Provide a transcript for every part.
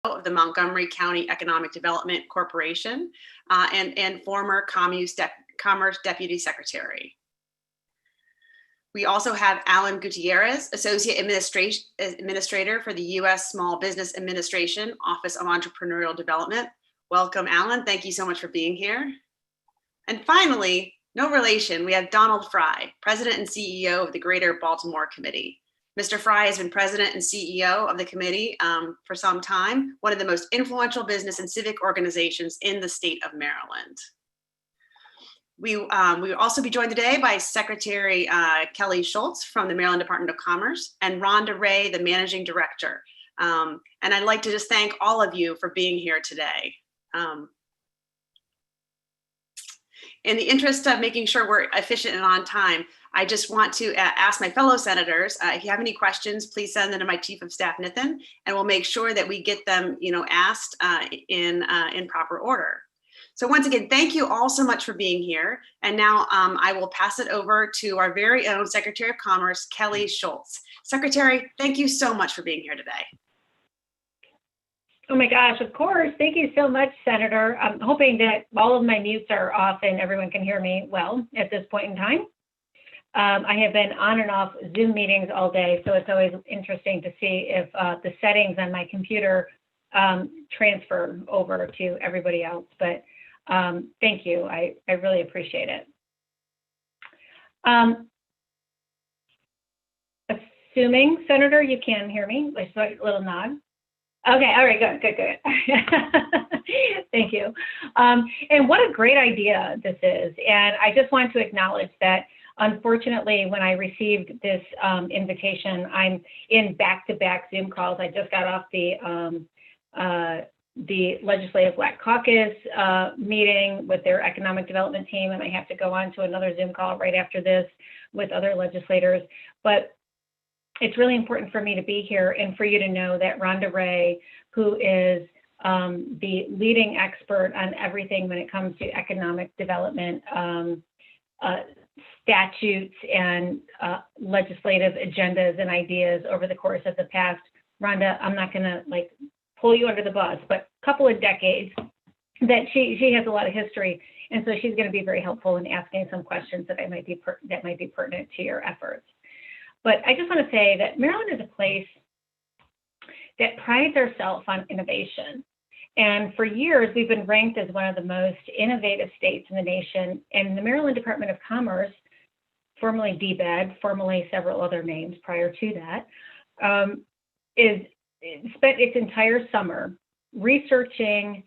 of the Montgomery County Economic Development Corporation and former Commerce Deputy Secretary. We also have Alan Gutierrez, Associate Administrator for the U.S. Small Business Administration, Office of Entrepreneurial Development. Welcome, Alan. Thank you so much for being here. And finally, no relation, we have Donald Fry, President and CEO of the Greater Baltimore Committee. Mr. Fry has been President and CEO of the committee for some time, one of the most influential business and civic organizations in the state of Maryland. We will also be joined today by Secretary Kelly Schultz from the Maryland Department of Commerce and Rhonda Ray, the Managing Director. And I'd like to just thank all of you for being here today. In the interest of making sure we're efficient and on time, I just want to ask my fellow senators, if you have any questions, please send them to my Chief of Staff, Nithin, and we'll make sure that we get them asked in proper order. So once again, thank you all so much for being here. And now I will pass it over to our very own Secretary of Commerce, Kelly Schultz. Secretary, thank you so much for being here today. Oh my gosh, of course. Thank you so much, Senator. I'm hoping that all of my mutes are off and everyone can hear me well at this point in time. I have been on and off Zoom meetings all day, so it's always interesting to see if the settings on my computer transfer over to everybody else. But thank you. I really appreciate it. Assuming, Senator, you can hear me, just a little nod. Okay, all right, good. Thank you. And what a great idea this is. And I just want to acknowledge that, unfortunately, when I received this invitation, I'm in back-to-back Zoom calls. I just got off the Legislative Black Caucus meeting with their economic development team, and I have to go on to another Zoom call right after this with other legislators. But it's really important for me to be here and for you to know that Rhonda Ray, who is the leading expert on everything when it comes to economic development, statutes and legislative agendas and ideas over the course of the past, Rhonda, I'm not gonna pull you under the bus, but a couple of decades, that she has a lot of history. And so she's gonna be very helpful in asking some questions that might be pertinent to your efforts. But I just want to say that Maryland is a place that prides ourselves on innovation. And for years, we've been ranked as one of the most innovative states in the nation. And the Maryland Department of Commerce, formerly DBED, formerly several other names prior to that, spent its entire summer researching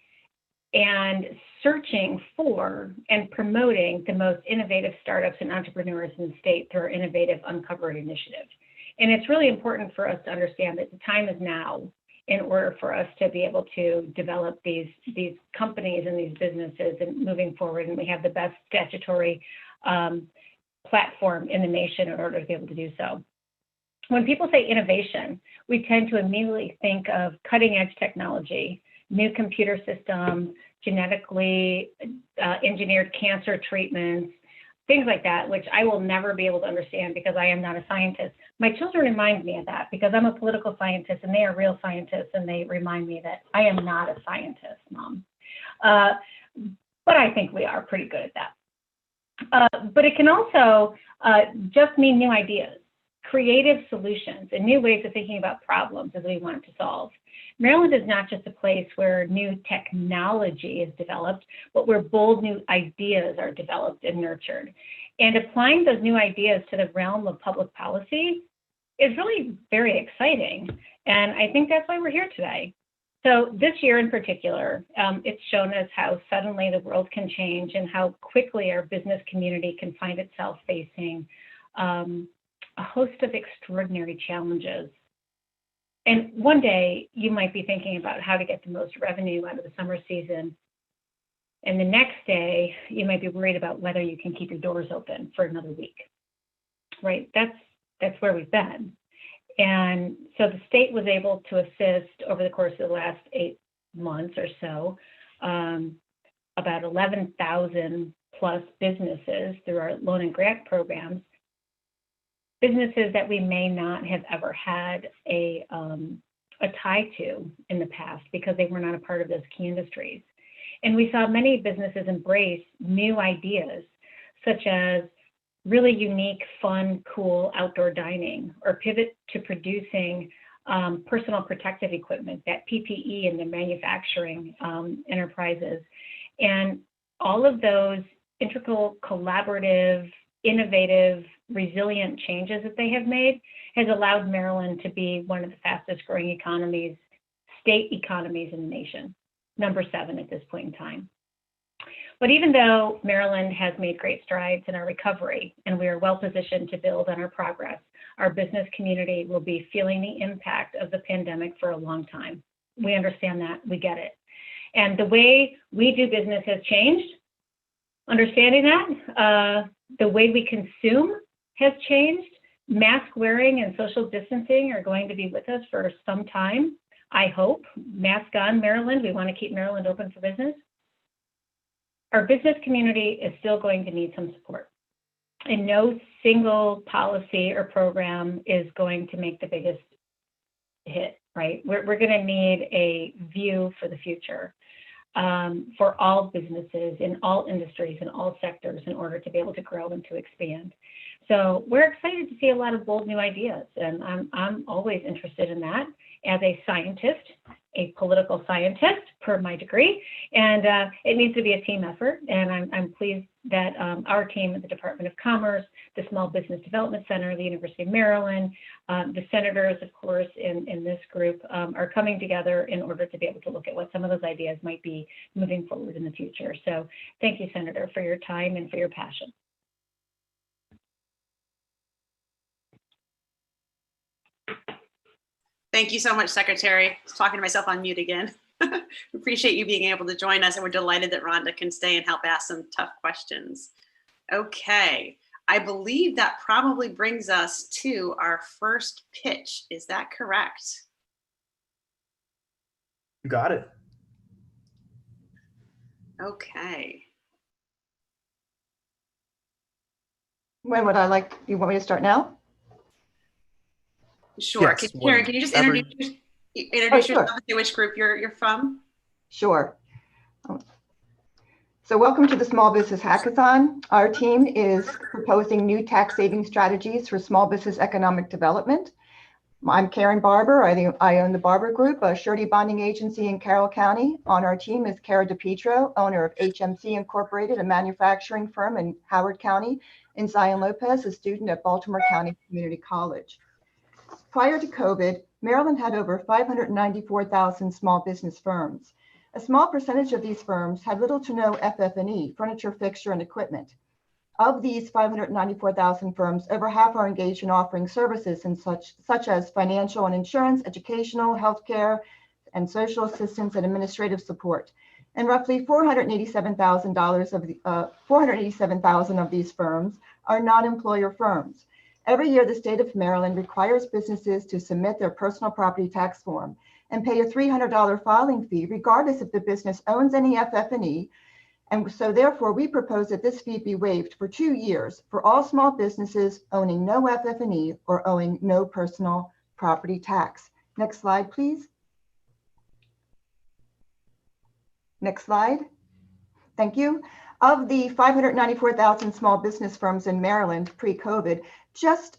and searching for and promoting the most innovative startups and entrepreneurs in the state through our Innovative Uncovered initiative. And it's really important for us to understand that the time is now in order for us to be able to develop these companies and these businesses and moving forward. And we have the best statutory platform in the nation in order to be able to do so. When people say innovation, we tend to immediately think of cutting edge technology, new computer systems, genetically engineered cancer treatments, things like that, which I will never be able to understand because I am not a scientist. My children remind me of that because I'm a political scientist and they are real scientists, and they remind me that I am not a scientist, Mom. But I think we are pretty good at that. But it can also just mean new ideas, creative solutions, and new ways of thinking about problems as we want to solve. Maryland is not just a place where new technology is developed, but where bold new ideas are developed and nurtured. And applying those new ideas to the realm of public policy is really very exciting. And I think that's why we're here today. So this year in particular, it's shown us how suddenly the world can change and how quickly our business community can find itself facing a host of extraordinary challenges. And one day you might be thinking about how to get the most revenue out of the summer season. And the next day you might be worried about whether you can keep your doors open for another week, right? That's where we've been. And so the state was able to assist over the course of the last 8 months or so, about 11,000 plus businesses through our loan and grant programs, businesses that we may not have ever had a a tie to in the past because they were not a part of those key industries. And we saw many businesses embrace new ideas, such as really unique, fun, cool outdoor dining, or pivot to producing personal protective equipment, that PPE in the manufacturing enterprises. And all of those integral, collaborative, innovative, resilient changes that they have made has allowed Maryland to be one of the fastest growing economies, state economies in the nation, number 7 at this point in time. But even though Maryland has made great strides in our recovery and we are well positioned to build on our progress, our business community will be feeling the impact of the pandemic for a long time. We understand that, we get it. And the way we do business has changed. Understanding that, the way we consume has changed. Mask wearing and social distancing are going to be with us for some time, I hope. Mask on, Maryland. We want to keep Maryland open for business. Our business community is still going to need some support. And no single policy or program is going to make the biggest hit, right? We're going to need a view for the future for all businesses in all industries and all sectors in order to be able to grow and to expand. So we're excited to see a lot of bold new ideas, and I'm always interested in that as a scientist, a political scientist per my degree, and it needs to be a team effort. And I'm pleased that our team at the Department of Commerce, the Small Business Development Center, the University of Maryland, the senators, of course, in this group are coming together in order to be able to look at what some of those ideas might be moving forward in the future. So thank you, Senator, for your time and for your passion. Thank you so much, Secretary. I was talking to myself on mute again. Appreciate you being able to join us, and we're delighted that Rhonda can stay and help ask some tough questions. Okay, I believe that probably brings us to our first pitch. Is that correct? You got it. Okay. When would I like, you want me to start now? Sure. Yes, Karen, can you just introduce sure. yourself and say which group you're from? Sure. So welcome to the Small Business Hackathon. Our team is proposing new tax saving strategies for small business economic development. I'm Karen Barber. I own the Barber Group, a surety bonding agency in Carroll County. On our team is Cara DePietro, owner of HMC Incorporated, a manufacturing firm in Howard County, and Zion Lopez, a student at Baltimore County Community College. Prior to COVID, Maryland had over 594,000 small business firms. A small percentage of these firms had little to no FF&E, furniture, fixture, and equipment. Of these 594,000 firms, over half are engaged in offering services in such as financial and insurance, educational, healthcare, and social assistance and administrative support. And roughly 487,000 of these firms are non-employer firms. Every year, the state of Maryland requires businesses to submit their personal property tax form and pay a $300 filing fee, regardless if the business owns any FF&E. And so therefore, we propose that this fee be waived for 2 years for all small businesses owning no FF&E or owing no personal property tax. Next slide, please. Next slide. Thank you. Of the 594,000 small business firms in Maryland pre-COVID, just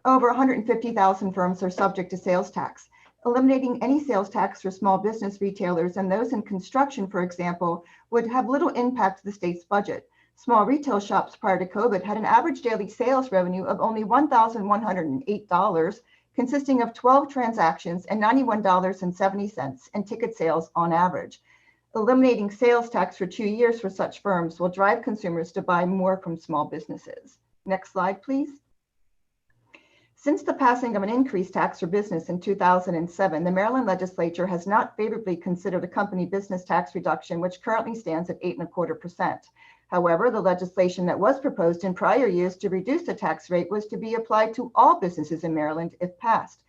over 150,000 firms are subject to sales tax. Eliminating any sales tax for small business retailers and those in construction, for example, would have little impact to the state's budget. Small retail shops prior to COVID had an average daily sales revenue of only $1,108, consisting of 12 transactions and $91.70 in ticket sales on average. Eliminating sales tax for 2 years for such firms will drive consumers to buy more from small businesses. Next slide, please. Since the passing of an increased tax for business in 2007, the Maryland legislature has not favorably considered a company business tax reduction, which currently stands at 8.25%. However, the legislation that was proposed in prior years to reduce the tax rate was to be applied to all businesses in Maryland if passed.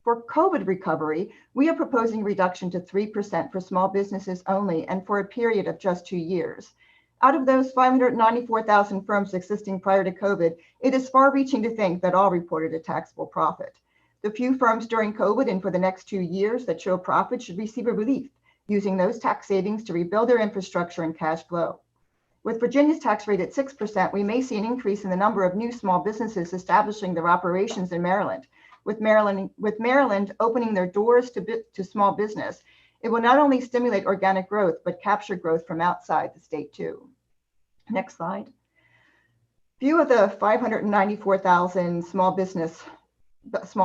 For COVID recovery, we are proposing a reduction to 3% for small businesses only and for a period of just 2 years. Out of those 594,000 firms existing prior to COVID, it is far-reaching to think that all reported a taxable profit. The few firms during COVID and for the next 2 years that show profit should receive a relief, using those tax savings to rebuild their infrastructure and cash flow. With Virginia's tax rate at 6%, we may see an increase in the number of new small businesses establishing their operations in Maryland. With Maryland opening their doors to small business, it will not only stimulate organic growth, but capture growth from outside the state too. Next slide. Few of the 594,000 small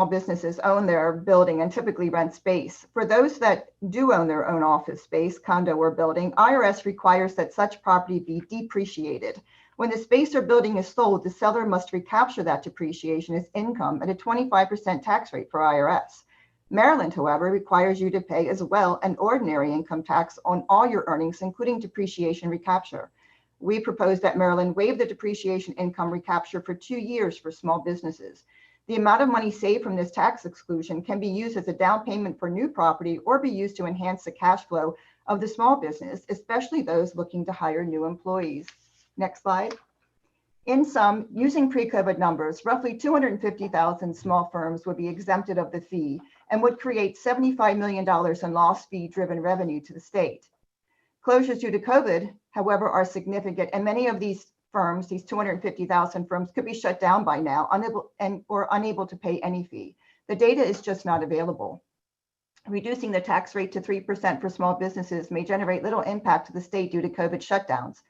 businesses own their building and typically rent space. For those that do own their own office space, condo or building, IRS requires that such property be depreciated. When the space or building is sold, the seller must recapture that depreciation as income at a 25% tax rate for IRS. Maryland, however, requires you to pay as well an ordinary income tax on all your earnings, including depreciation recapture. We propose that Maryland waive the depreciation income recapture for 2 years for small businesses. The amount of money saved from this tax exclusion can be used as a down payment for new property or be used to enhance the cash flow of the small business, especially those looking to hire new employees. Next slide. In sum, using pre-COVID numbers, roughly 250,000 small firms would be exempted of the fee and would create $75 million in lost fee-driven revenue to the state. Closures due to COVID, however, are significant, and many of these firms, these 250,000 firms, could be shut down by now, unable to pay any fee. The data is just not available. Reducing the tax rate to 3% for small businesses may generate little impact to the state due to COVID shutdowns.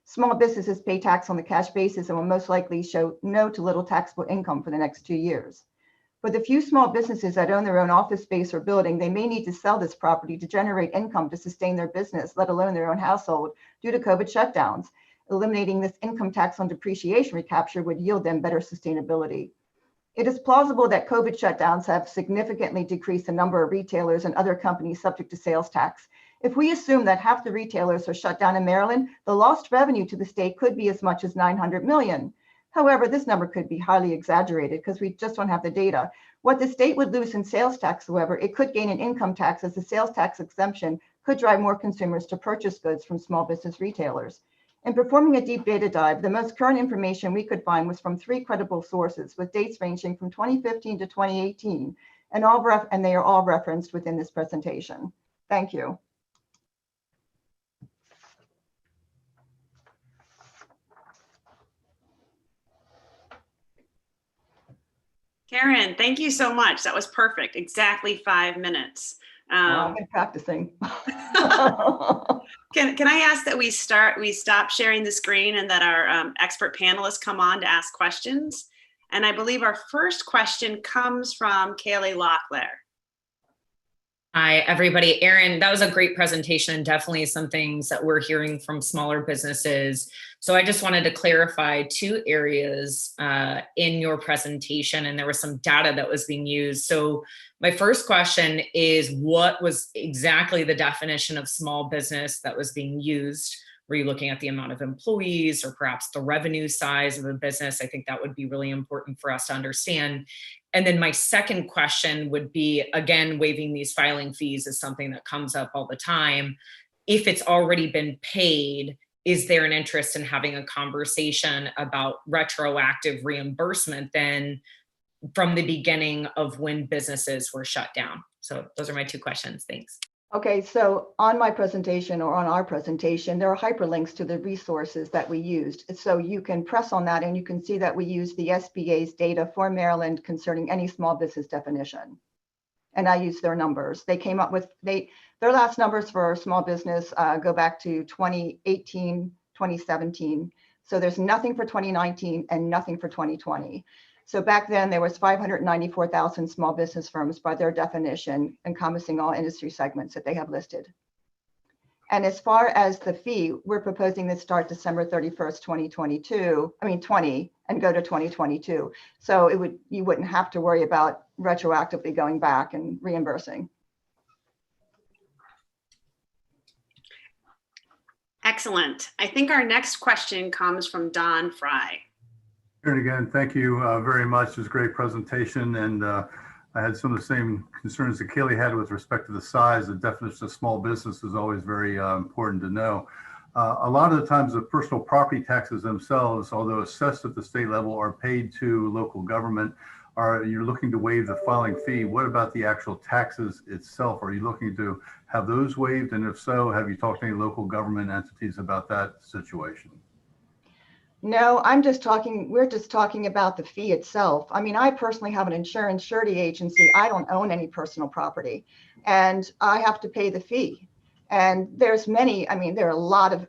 Small businesses pay tax on the cash basis and will most likely show no to little taxable income for the next 2 years. For the few small businesses that own their own office space or building, they may need to sell this property to generate income to sustain their business, let alone their own household, due to COVID shutdowns. Eliminating this income tax on depreciation recapture would yield them better sustainability. It is plausible that COVID shutdowns have significantly decreased the number of retailers and other companies subject to sales tax. If we assume that half the retailers are shut down in Maryland, the lost revenue to the state could be as much as $900 million. However, this number could be highly exaggerated because we just don't have the data. What the state would lose in sales tax, however, it could gain in income tax, as the sales tax exemption could drive more consumers to purchase goods from small business retailers. In performing a deep data dive, the most current information we could find was from 3 credible sources with dates ranging from 2015 to 2018, and they are all referenced within this presentation. Thank you. Karen, thank you so much. That was perfect. Exactly 5 minutes. I've been practicing. Can I ask that we stop sharing the screen and that our expert panelists come on to ask questions? And I believe our first question comes from Kaylee Locklear. Hi, everybody. Erin, that was a great presentation. Definitely some things that we're hearing from smaller businesses. So I just wanted to clarify 2 areas in your presentation, and there was some data that was being used. So my first question is, what was exactly the definition of small business that was being used? Were you looking at the amount of employees or perhaps the revenue size of the business? I think that would be really important for us to understand. And then my second question would be, again, waiving these filing fees is something that comes up all the time. If it's already been paid, is there an interest in having a conversation about retroactive reimbursement then from the beginning of when businesses were shut down? So those are my 2 questions. Thanks. Okay, so on my presentation or on our presentation, there are hyperlinks to the resources that we used. So you can press on that and you can see that we use the SBA's data for Maryland concerning any small business definition. And I use their numbers. They came up with, their last numbers for small business go back to 2018, 2017. So there's nothing for 2019 and nothing for 2020. So back then there was 594,000 small business firms by their definition, encompassing all industry segments that they have listed. And as far as the fee, we're proposing to start December 31st, 2020, and go to 2022. So you wouldn't have to worry about retroactively going back and reimbursing. Excellent. I think our next question comes from Don Fry. And again, thank you very much. It was a great presentation, and I had some of the same concerns that Kaylee had with respect to the size. The definition of small business is always very important to know. A lot of the times the personal property taxes themselves, although assessed at the state level, are paid to local government. you're looking to waive the filing fee. What about the actual taxes itself? Are you looking to have those waived? And if so, have you talked to any local government entities about that situation? No, we're just talking about the fee itself. I mean, I personally have an insurance surety agency. I don't own any personal property and I have to pay the fee. And there's many, I mean, there are a lot of,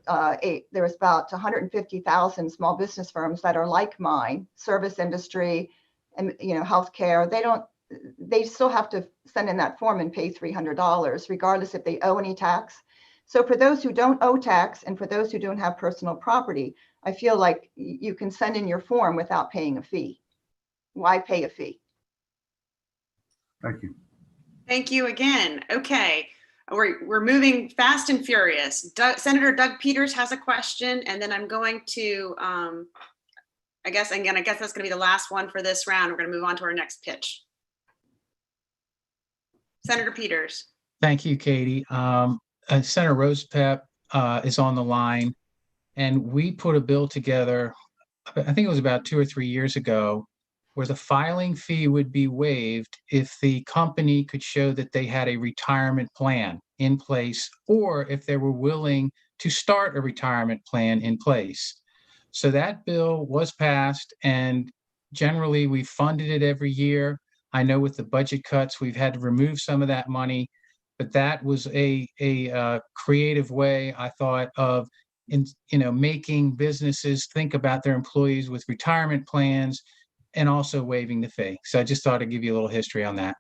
there's about 150,000 small business firms that are like mine, service industry and, healthcare. They still have to send in that form and pay $300 regardless if they owe any tax. So for those who don't owe tax and for those who don't have personal property, I feel like you can send in your form without paying a fee. Why pay a fee? Thank you. Thank you again. Okay, we're moving fast and furious. Senator Doug Peters has a question, and then I'm going to, I guess that's going to be the last one for this round. We're going to move on to our next pitch. Senator Peters. Thank you, Katie. Senator Rosepep is on the line, and we put a bill together, I think it was about 2 or 3 years ago, where the filing fee would be waived if the company could show that they had a retirement plan in place, or if they were willing to start a retirement plan in place. So that bill was passed, and generally we funded it every year. I know with the budget cuts, we've had to remove some of that money, but that was a creative way, I thought, of making businesses think about their employees with retirement plans and also waiving the fee. So I just thought I'd give you a little history on that.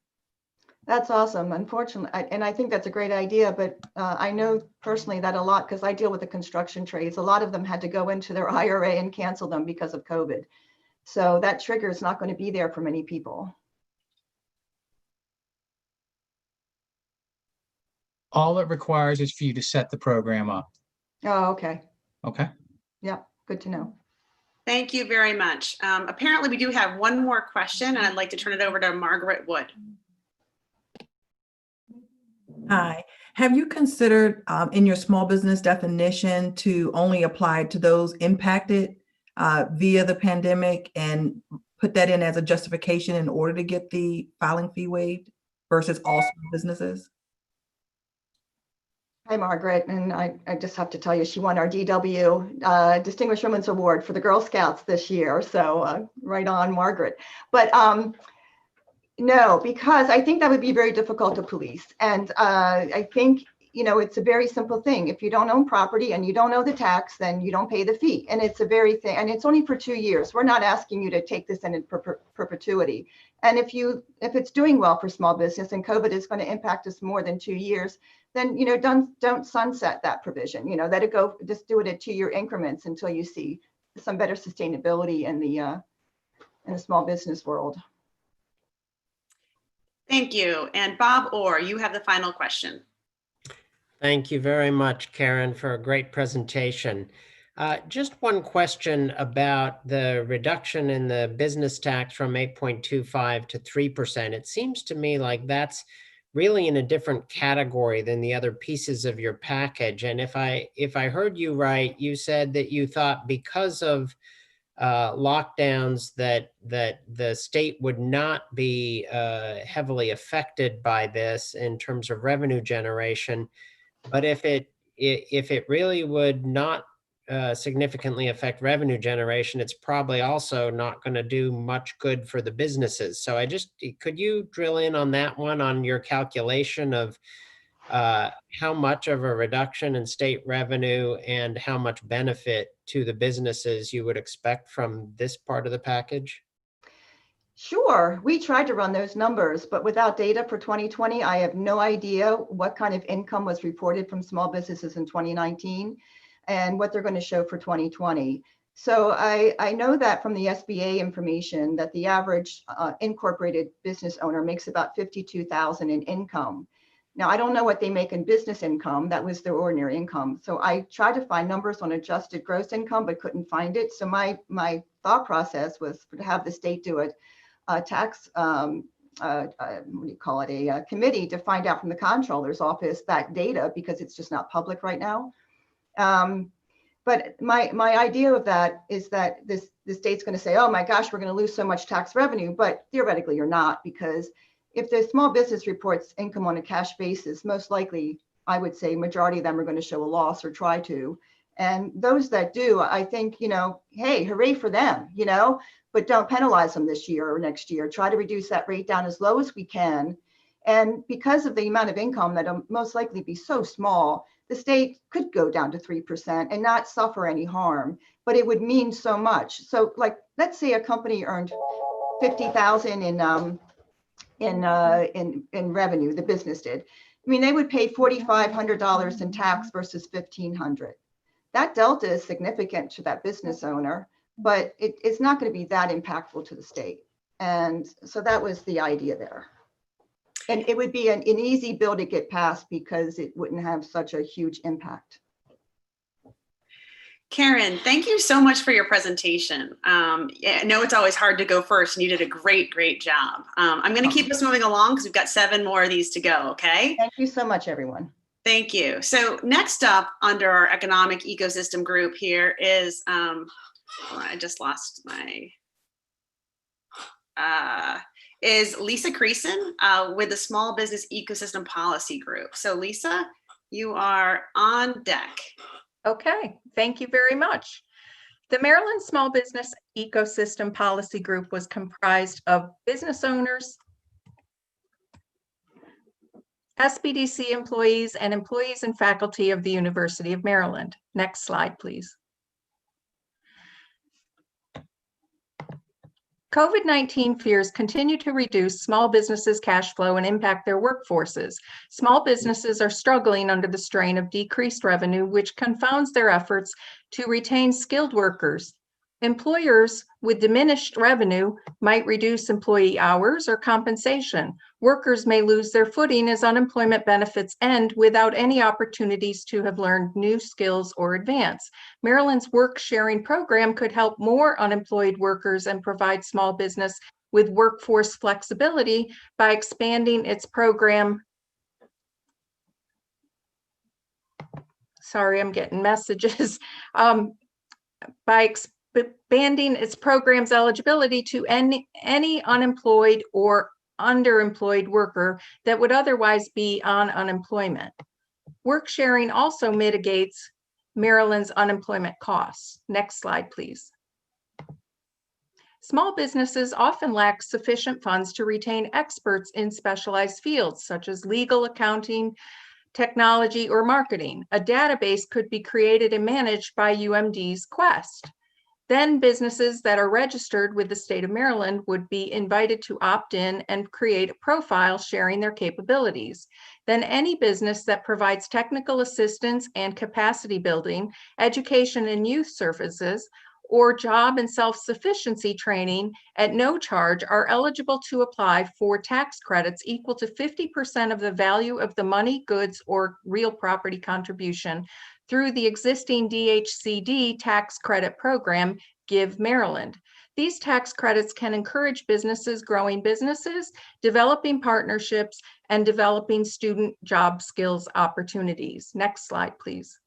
That's awesome. Unfortunately, and I think that's a great idea, but I know personally that a lot, because I deal with the construction trades, a lot of them had to go into their IRA and cancel them because of COVID. So that trigger is not going to be there for many people. All it requires is for you to set the program up. Oh, okay. Okay. Yeah, good to know. Thank you very much. Apparently we do have one more question, and I'd like to turn it over to Margaret Wood. Hi. Have you considered in your small business definition to only apply to those impacted via the pandemic and put that in as a justification in order to get the filing fee waived versus all small businesses? Hi, Margaret. And I just have to tell you, she won our DW Distinguished Women's Award for the Girl Scouts this year. So right on, Margaret. But no, because I think that would be very difficult to police. And I think, it's a very simple thing. If you don't own property and you don't owe the tax, then you don't pay the fee. And it's a very thing, and it's only for 2 years. We're not asking you to take this in perpetuity. And if it's doing well for small business and COVID is going to impact us more than 2 years, then, don't sunset that provision, let it go, just do it at 2-year increments until you see some better sustainability in the small business world. Thank you. And Bob Orr, you have the final question. Thank you very much, Karen, for a great presentation. Just one question about the reduction in the business tax from 8.25 to 3%. It seems to me like that's really in a different category than the other pieces of your package. And if I heard you right, you said that you thought because of lockdowns that the state would not be heavily affected by this in terms of revenue generation. But if it really would not significantly affect revenue generation, it's probably also not going to do much good for the businesses. So could you drill in on that one, on your calculation of how much of a reduction in state revenue and how much benefit to the businesses you would expect from this part of the package? Sure. We tried to run those numbers, but without data for 2020, I have no idea what kind of income was reported from small businesses in 2019 and what they're going to show for 2020. So I know that from the SBA information that the average incorporated business owner makes about $52,000 in income. Now, I don't know what they make in business income. That was their ordinary income. So I tried to find numbers on adjusted gross income, but couldn't find it. So my thought process was to have the state do it. Tax, what do you call it, a committee to find out from the comptroller's office that data, because it's just not public right now. But my idea of that is that the state's going to say, oh my gosh, we're going to lose so much tax revenue. But theoretically, you're not, because if the small business reports income on a cash basis, most likely, I would say majority of them are going to show a loss or try to. And those that do, I think, hey, hooray for them, but don't penalize them this year or next year. Try to reduce that rate down as low as we can. And because of the amount of income that'll most likely be so small, the state could go down to 3% and not suffer any harm, but it would mean so much. So like, let's say a company earned 50,000 in revenue, the business did. I mean, they would pay $4,500 in tax versus $1,500. That delta is significant to that business owner, but it's not going to be that impactful to the state. And so that was the idea there. And it would be an easy bill to get passed because it wouldn't have such a huge impact. Karen, thank you so much for your presentation. I know it's always hard to go first, and you did a great job. I'm going to keep us moving along because we've got 7 more of these to go, okay? Thank you so much, everyone. Thank you. So next up under our economic ecosystem group here is, I just lost my, is Lisa Creason with the Small Business Ecosystem Policy Group. So Lisa, you are on deck. Okay, thank you very much. The Maryland Small Business Ecosystem Policy Group was comprised of business owners, SBDC employees, and employees and faculty of the University of Maryland. Next slide, please. COVID-19 fears continue to reduce small businesses' cash flow and impact their workforces. Small businesses are struggling under the strain of decreased revenue, which confounds their efforts to retain skilled workers. Employers with diminished revenue might reduce employee hours or compensation. Workers may lose their footing as unemployment benefits end without any opportunities to have learned new skills or advance. Maryland's work sharing program could help more unemployed workers and provide small business with workforce flexibility by expanding its program. Sorry, I'm getting messages. By expanding its program's eligibility to any unemployed or underemployed worker that would otherwise be on unemployment. Work sharing also mitigates Maryland's unemployment costs. Next slide, please. Small businesses often lack sufficient funds to retain experts in specialized fields such as legal, accounting, technology, or marketing. A database could be created and managed by UMD's Quest. Then businesses that are registered with the state of Maryland would be invited to opt in and create a profile sharing their capabilities. Then any business that provides technical assistance and capacity building, education and youth services, or job and self-sufficiency training at no charge are eligible to apply for tax credits equal to 50% of the value of the money, goods, or real property contribution through the existing DHCD tax credit program, Give Maryland. These tax credits can encourage businesses growing businesses, developing partnerships, and developing student job skills opportunities. Next slide, please.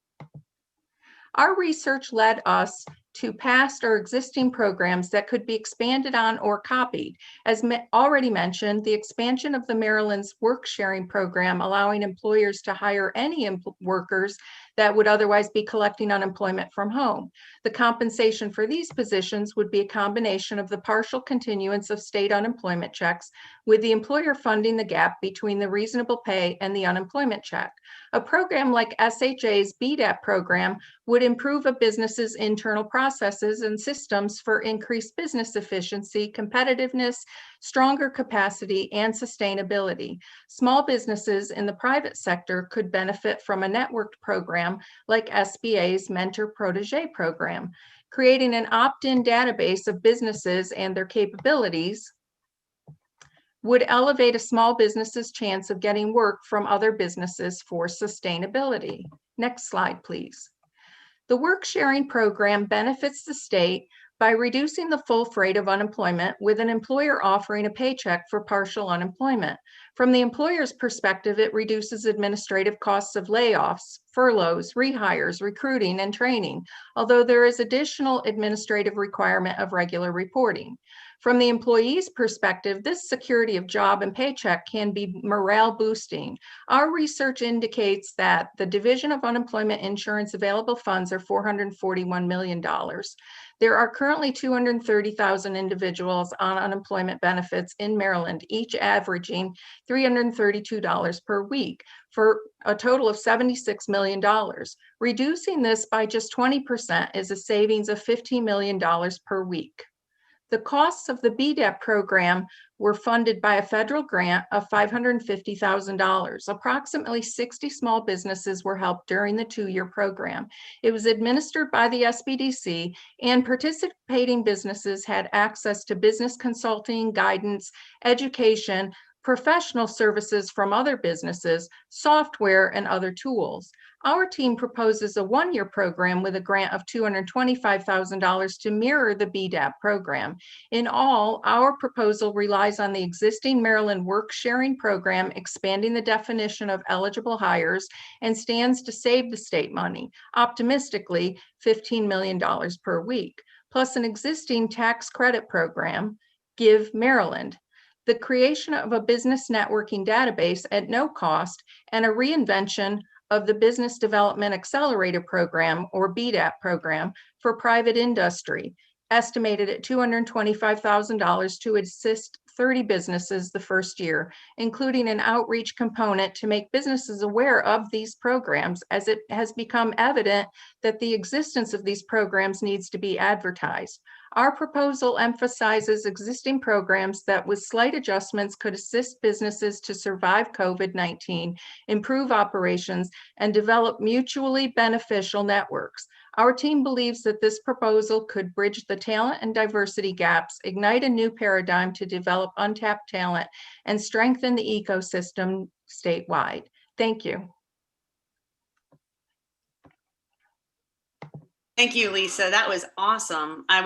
Our research led us to past or existing programs that could be expanded on or copied. As already mentioned, the expansion of the Maryland's work sharing program, allowing employers to hire any workers that would otherwise be collecting unemployment from home. The compensation for these positions would be a combination of the partial continuance of state unemployment checks, with the employer funding the gap between the reasonable pay and the unemployment check. A program like SHA's BDAP program would improve a business's internal processes and systems for increased business efficiency, competitiveness, stronger capacity, and sustainability. Small businesses in the private sector could benefit from a networked program like SBA's Mentor Protege program, creating an opt-in database of businesses and their capabilities would elevate a small business's chance of getting work from other businesses for sustainability. Next slide, please. The work sharing program benefits the state by reducing the full freight of unemployment with an employer offering a paycheck for partial unemployment. From the employer's perspective, it reduces administrative costs of layoffs, furloughs, rehires, recruiting, and training, although there is additional administrative requirement of regular reporting. From the employee's perspective, this security of job and paycheck can be morale boosting. Our research indicates that the Division of Unemployment Insurance available funds are $441 million. There are currently 230,000 individuals on unemployment benefits in Maryland, each averaging $332 per week for a total of $76 million. Reducing this by just 20% is a savings of $15 million per week. The costs of the BDAP program were funded by a federal grant of $550,000. Approximately 60 small businesses were helped during the 2-year program. It was administered by the SBDC, and participating businesses had access to business consulting, guidance, education, professional services from other businesses, software, and other tools. Our team proposes a 1-year program with a grant of $225,000 to mirror the BDAP program. In all, our proposal relies on the existing Maryland work sharing program, expanding the definition of eligible hires, and stands to save the state money, optimistically $15 million per week, plus an existing tax credit program, Give Maryland, the creation of a business networking database at no cost, and a reinvention of the Business Development Accelerator Program, or BDAP program, for private industry, estimated at $225,000 to assist 30 businesses the first year, including an outreach component to make businesses aware of these programs, as it has become evident that the existence of these programs needs to be advertised. Our proposal emphasizes existing programs that with slight adjustments could assist businesses to survive COVID-19, improve operations, and develop mutually beneficial networks. Our team believes that this proposal could bridge the talent and diversity gaps, ignite a new paradigm to develop untapped talent, and strengthen the ecosystem statewide. Thank you. Thank you, Lisa. That was awesome. I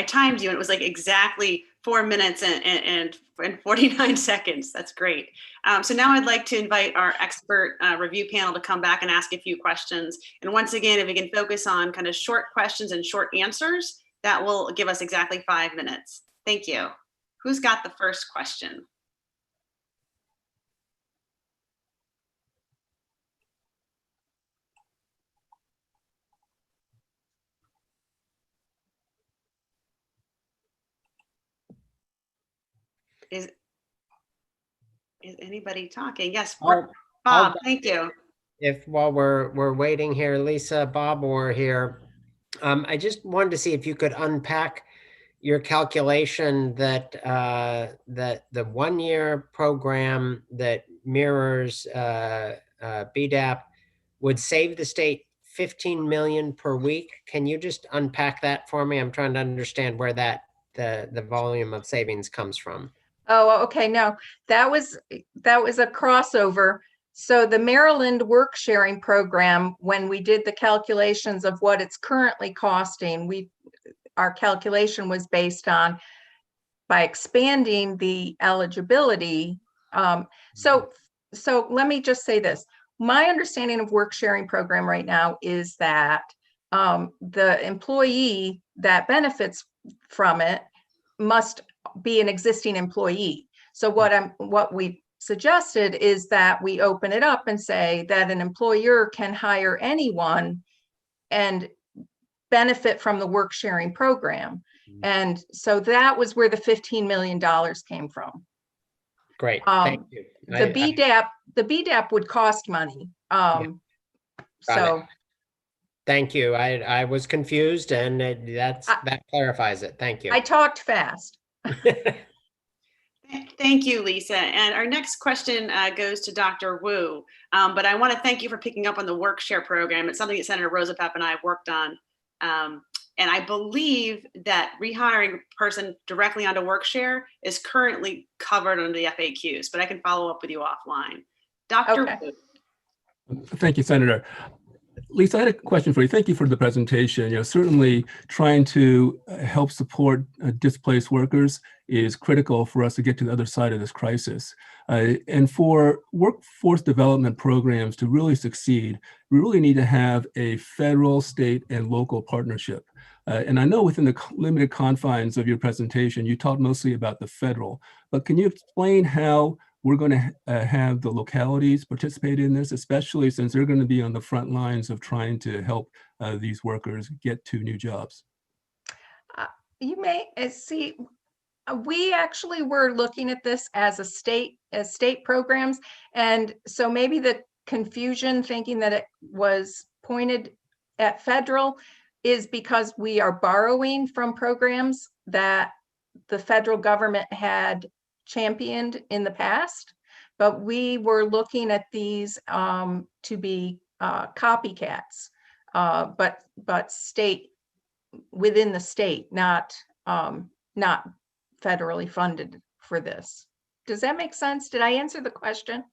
timed you and it was like exactly 4 minutes and 49 seconds. That's great. So now I'd like to invite our expert review panel to come back and ask a few questions. And once again, if we can focus on kind of short questions and short answers, that will give us exactly 5 minutes. Thank you. Who's got the first question? Is anybody talking? Yes, Bob, thank you. If while we're waiting here, Lisa, Bob, we're here. I just wanted to see if you could unpack your calculation that that the 1-year program that mirrors BDAP would save the state $15 million per week. Can you just unpack that for me? I'm trying to understand where that the volume of savings comes from. Oh, okay. No, that was a crossover. So the Maryland work sharing program, when we did the calculations of what it's currently costing, our calculation was based on by expanding the eligibility. So let me just say this. My understanding of work sharing program right now is that the employee that benefits from it must be an existing employee. So what we suggested is that we open it up and say that an employer can hire anyone and benefit from the work sharing program. And so that was where the $15 million came from. Great, thank you. The BDAP would cost money. Thank you. I was confused, and that clarifies it. Thank you. I talked fast. Thank you, Lisa. And our next question goes to Dr. Wu. But I want to thank you for picking up on the work share program. It's something that Senator Rosapepp and I have worked on. And I believe that rehiring a person directly onto work share is currently covered under the FAQs, but I can follow up with you offline. Dr. Okay. Wu. Thank you, Senator. Lisa, I had a question for you. Thank you for the presentation. Certainly trying to help support displaced workers is critical for us to get to the other side of this crisis. And for workforce development programs to really succeed, we really need to have a federal, state, and local partnership. And I know within the limited confines of your presentation, you talked mostly about the federal, but can you explain how we're going to have the localities participate in this, especially since they're going to be on the front lines of trying to help these workers get to new jobs? You may see, we actually were looking at this as state programs. And so maybe the confusion thinking that it was pointed at federal is because we are borrowing from programs that the federal government had championed in the past, but we were looking at these to be copycats, but state within the state, not federally funded for this. Does that make sense? Did I answer the question?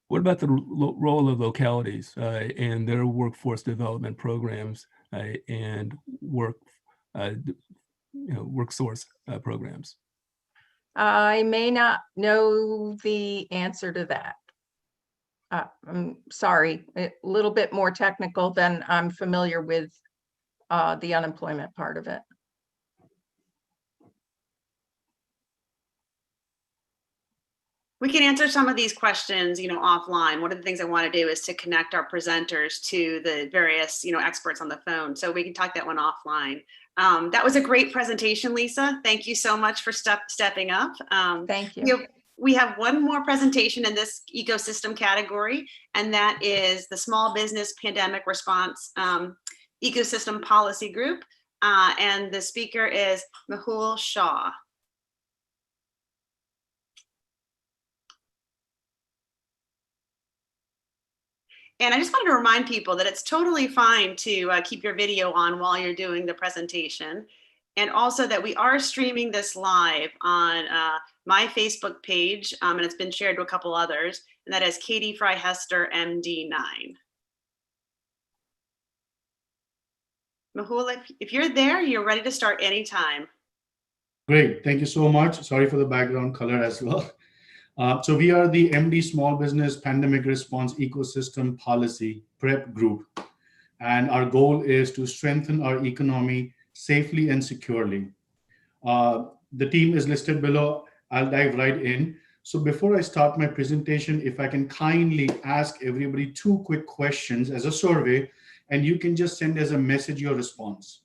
What about the role of localities and their workforce development programs and work source programs? I may not know the answer to that. I'm sorry, a little bit more technical than I'm familiar with the unemployment part of it. We can answer some of these questions, offline. One of the things I want to do is to connect our presenters to the various, experts on the phone. So we can talk that one offline. That was a great presentation, Lisa. Thank you so much for stepping up. Thank you. We have one more presentation in this ecosystem category, and that is the Small Business Pandemic Response Ecosystem Policy Group. And the speaker is Mehul Shah. And I just wanted to remind people that it's totally fine to keep your video on while you're doing the presentation. And also that we are streaming this live on my Facebook page, and it's been shared to a couple others, and that is Katie Fry Hester, MD9. Mehul, if you're there, you're ready to start anytime. Great, thank you so much. Sorry for the background color as well. So we are the MD Small Business Pandemic Response Ecosystem Policy PrEP group. And our goal is to strengthen our economy safely and securely. The team is listed below. I'll dive right in. So before I start my presentation, if I can kindly ask everybody 2 quick questions as a survey, and you can just send as a message your response.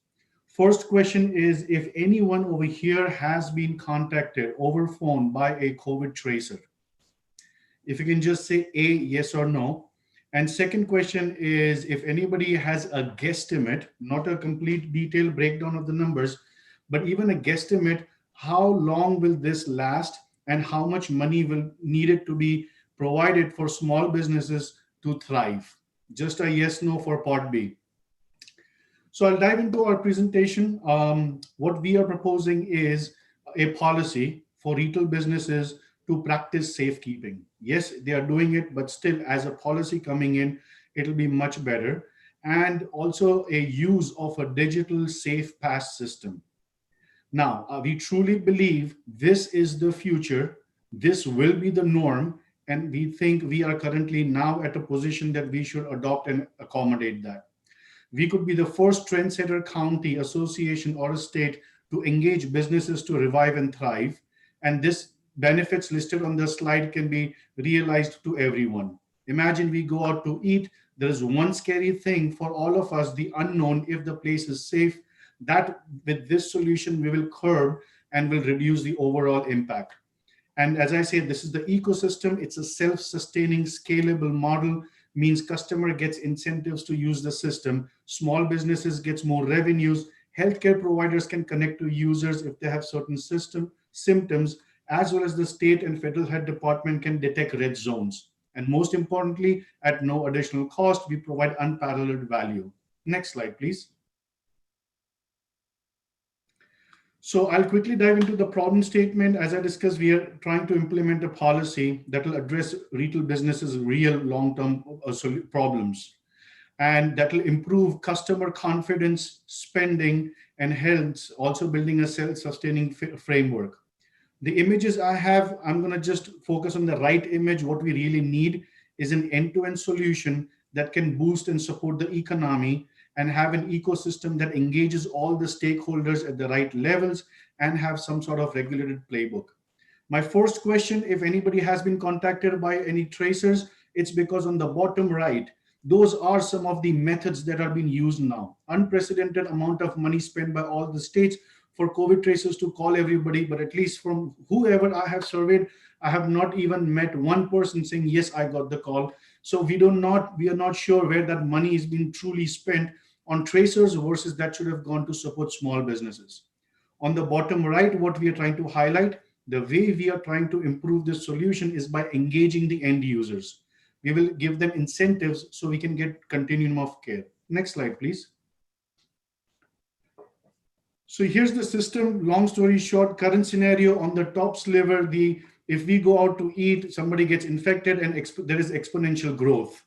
First question is, if anyone over here has been contacted over phone by a COVID tracer, if you can just say A, yes or no. And second question is, if anybody has a guesstimate, not a complete detailed breakdown of the numbers, but even a guesstimate, how long will this last and how much money will needed to be provided for small businesses to thrive? Just a yes, no for part B. So I'll dive into our presentation. What we are proposing is a policy for retail businesses to practice safekeeping. Yes, they are doing it, but still as a policy coming in, it'll be much better. And also a use of a digital safe pass system. Now, we truly believe this is the future. This will be the norm. And we think we are currently now at a position that we should adopt and accommodate that. We could be the first trendsetter county, association, or a state to engage businesses to revive and thrive. And this benefits listed on the slide can be realized to everyone. Imagine we go out to eat. There is one scary thing for all of us, the unknown, if the place is safe. That with this solution, we will curb and will reduce the overall impact. And as I said, this is the ecosystem. It's a self-sustaining, scalable model. Means customer gets incentives to use the system. Small businesses gets more revenues. Healthcare providers can connect to users if they have certain symptoms, as well as the state and federal health department can detect red zones. And most importantly, at no additional cost, we provide unparalleled value. Next slide, please. So I'll quickly dive into the problem statement. As I discussed, we are trying to implement a policy that will address retail businesses' real long-term problems. and that will improve customer confidence, spending, and health, also building a self-sustaining framework. The images I have, I'm going to just focus on the right image. What we really need is an end-to-end solution that can boost and support the economy and have an ecosystem that engages all the stakeholders at the right levels and have some sort of regulated playbook. My first question, if anybody has been contacted by any tracers, it's because on the bottom right, those are some of the methods that are being used now. Unprecedented amount of money spent by all the states for COVID tracers to call everybody, but at least from whoever I have surveyed, I have not even met one person saying, yes, I got the call. So we are not sure where that money is being truly spent on tracers versus that should have gone to support small businesses. On the bottom right, what we are trying to highlight, the way we are trying to improve this solution is by engaging the end users. We will give them incentives so we can get continuum of care. Next slide, please. So here's the system. Long story short, current scenario on the top sliver, if we go out to eat, somebody gets infected and there is exponential growth.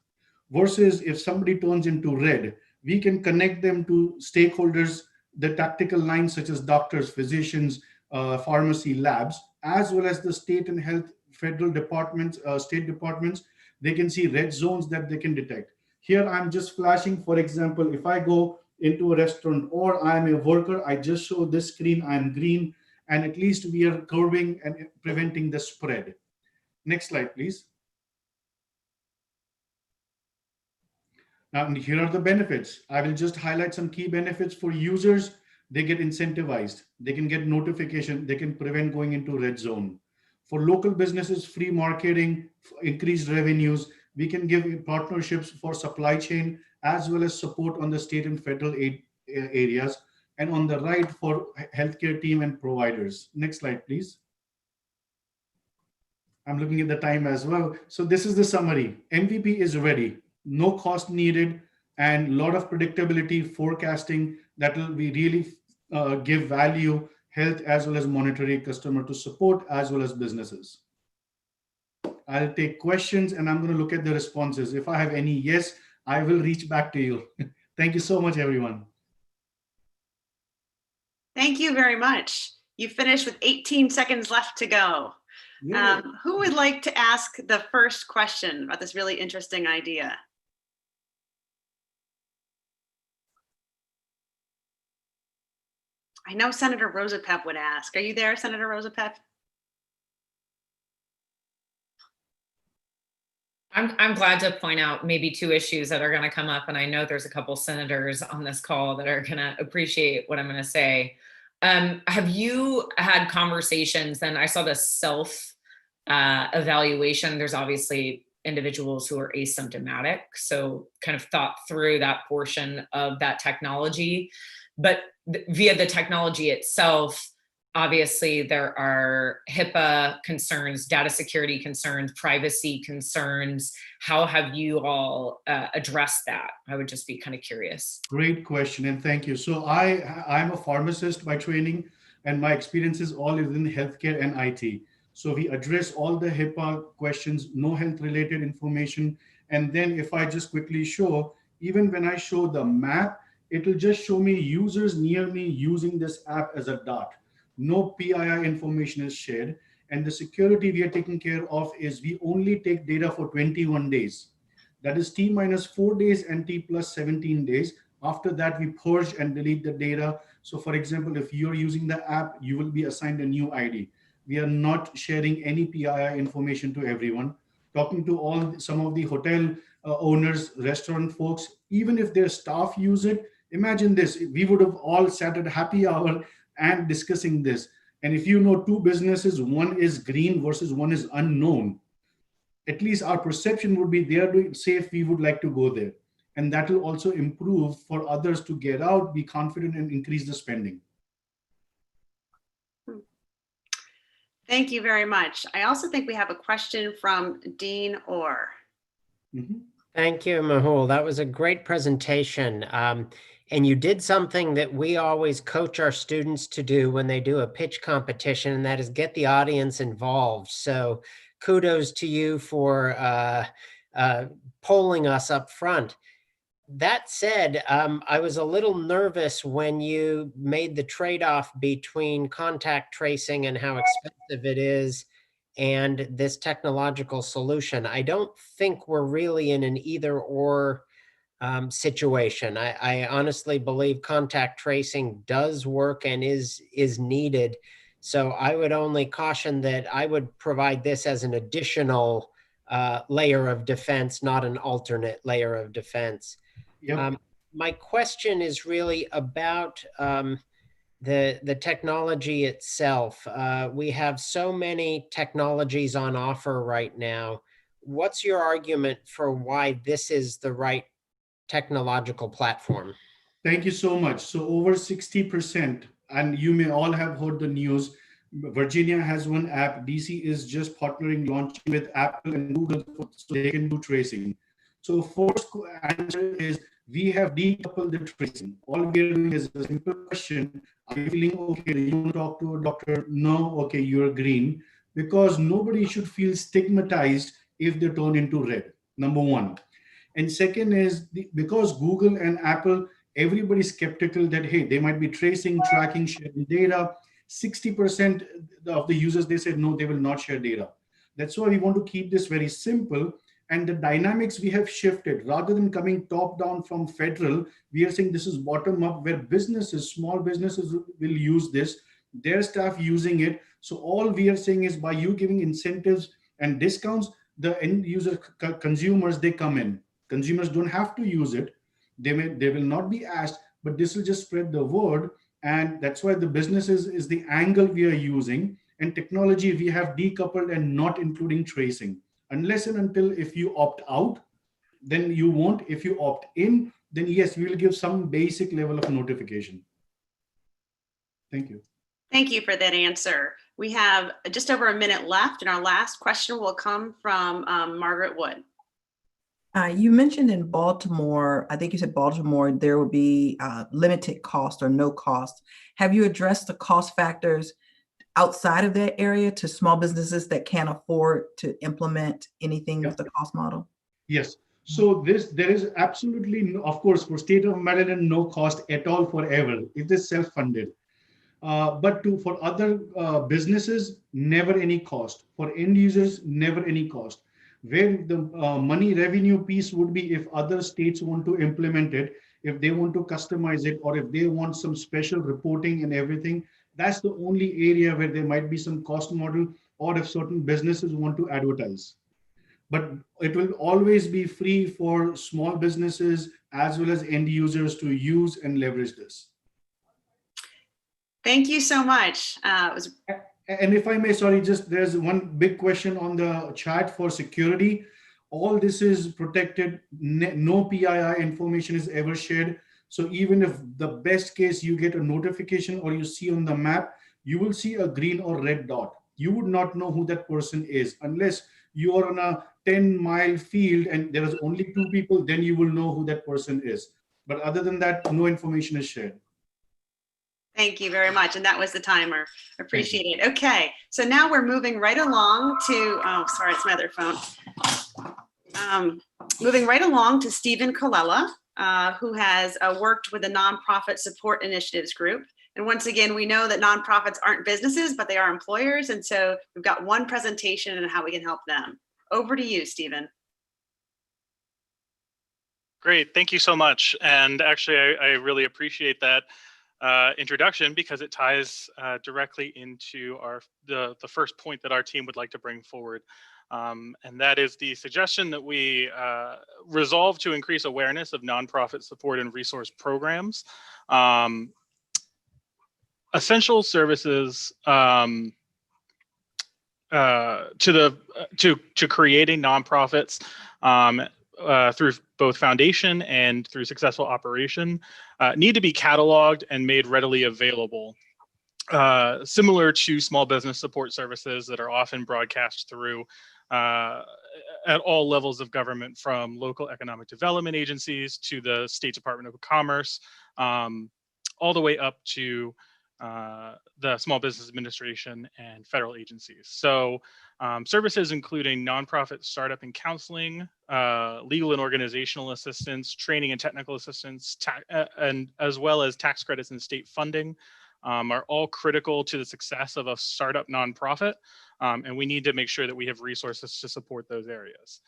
Versus if somebody turns into red, we can connect them to stakeholders, the tactical lines such as doctors, physicians, pharmacy, labs, as well as the state and health federal departments, state departments. They can see red zones that they can detect. Here I'm just flashing, for example, if I go into a restaurant or I'm a worker, I just show this screen, I'm green, and at least we are curbing and preventing the spread. Next slide, please. Now, here are the benefits. I will just highlight some key benefits for users. They get incentivized. They can get notification. They can prevent going into red zone. For local businesses, free marketing, increased revenues. We can give partnerships for supply chain as well as support on the state and federal aid areas. And on the right for healthcare team and providers. Next slide, please. I'm looking at the time as well. So this is the summary. MVP is ready. No cost needed and a lot of predictability, forecasting that will be really give value, health as well as monetary customer to support as well as businesses. I'll take questions and I'm going to look at the responses. If I have any yes, I will reach back to you. Thank you so much, everyone. Thank you very much. You finished with 18 seconds left to go. Who would like to ask the first question about this really interesting idea? I know Senator Rosapep would ask. Are you there, Senator Rosapep? I'm glad to point out maybe two issues that are going to come up, and I know there's a couple senators on this call that are going to appreciate what I'm going to say. Have you had conversations, and I saw the self evaluation, there's obviously individuals who are asymptomatic, so kind of thought through that portion of that technology, but via the technology itself, obviously there are HIPAA concerns, data security concerns, privacy concerns. How have you all addressed that? I would just be kind of curious. Great question, and thank you. So I'm a pharmacist by training, and my experience is all within healthcare and IT. So we address all the HIPAA questions, no health related information. And then if I just quickly show, even when I show the map, it will just show me users near me using this app as a dot. No PII information is shared. And the security we are taking care of is we only take data for 21 days. That is T minus 4 days and T plus 17 days. After that, we purge and delete the data. So for example, if you're using the app, you will be assigned a new ID. We are not sharing any PII information to everyone. Talking to some of the hotel owners, restaurant folks, even if their staff use it, imagine this, we would have all sat at happy hour and discussing this. And if you know two businesses, one is green versus one is unknown, at least our perception would be they are doing safe, we would like to go there. And that will also improve for others to get out, be confident and increase the spending. Thank you very much. I also think we have a question from Dean Orr. Mm-hmm. Thank you, Mehul. That was a great presentation. And you did something that we always coach our students to do when they do a pitch competition, and that is get the audience involved. So kudos to you for polling us up front. That said, I was a little nervous when you made the trade-off between contact tracing and how expensive it is and this technological solution. I don't think we're really in an either or situation. I honestly believe contact tracing does work and is needed. So I would only caution that I would provide this as an additional layer of defense, not an alternate layer of defense. Yep. My question is really about the technology itself. We have so many technologies on offer right now. What's your argument for why this is the right technological platform? Thank you so much. So over 60%, and you may all have heard the news, Virginia has one app. DC is just partnering, launching with Apple and Google so they can do tracing. So first answer is we have decoupled the tracing. All we are doing is a simple question. Are you feeling okay? You want to talk to a doctor? No, okay, you're green. Because nobody should feel stigmatized if they turn into red, number one. And second is because Google and Apple, everybody's skeptical that, hey, they might be tracing, tracking, sharing data. 60% of the users, they said, no, they will not share data. That's why we want to keep this very simple. And the dynamics we have shifted, rather than coming top down from federal, we are saying this is bottom up, where businesses, small businesses will use this, their staff using it. So all we are saying is by you giving incentives and discounts, the end user consumers, they come in. Consumers don't have to use it. They will not be asked, but this will just spread the word. And that's why the businesses is the angle we are using. And technology, we have decoupled and not including tracing. Unless and until if you opt out, then you won't. If you opt in, then yes, we will give some basic level of notification. Thank you. Thank you for that answer. We have just over a minute left, and our last question will come from Margaret Wood. You mentioned in Baltimore, I think you said Baltimore, there will be limited cost or no cost. Have you addressed the cost factors outside of that area to small businesses that can't afford to implement anything with the cost model? Yes. So there is absolutely, of course, for state of Maryland, no cost at all forever. It is self-funded. But for other businesses, never any cost. For end users, never any cost. Where the money revenue piece would be if other states want to implement it, if they want to customize it, or if they want some special reporting and everything, that's the only area where there might be some cost model, or if certain businesses want to advertise. But it will always be free for small businesses as well as end users to use and leverage this. Thank you so much. And if I may, sorry, just there's one big question on the chat for security. All this is protected. No PII information is ever shared. So even if the best case you get a notification or you see on the map, you will see a green or red dot. You would not know who that person is unless you are on a 10-mile field and there is only 2 people, then you will know who that person is. But other than that, no information is shared. Thank you very much. And that was the timer. Appreciate it. Okay, so now we're moving right along to, oh, sorry, it's my other phone. Moving right along to Stephen Colella, who has worked with the Nonprofit Support Initiatives Group. And once again, we know that nonprofits aren't businesses, but they are employers. And so we've got one presentation on how we can help them. Over to you, Stephen. Great, thank you so much. And actually, I really appreciate that introduction because it ties directly into the first point that our team would like to bring forward. And that is the suggestion that we resolve to increase awareness of nonprofit support and resource programs. Essential services to creating nonprofits through both foundation and through successful operation need to be cataloged and made readily available. Similar to small business support services that are often broadcast through at all levels of government, from local economic development agencies to the State Department of Commerce, all the way up to the Small Business Administration and federal agencies. So services including nonprofit startup and counseling, legal and organizational assistance, training and technical assistance, and as well as tax credits and state funding are all critical to the success of a startup nonprofit. And we need to make sure that we have resources to support those areas.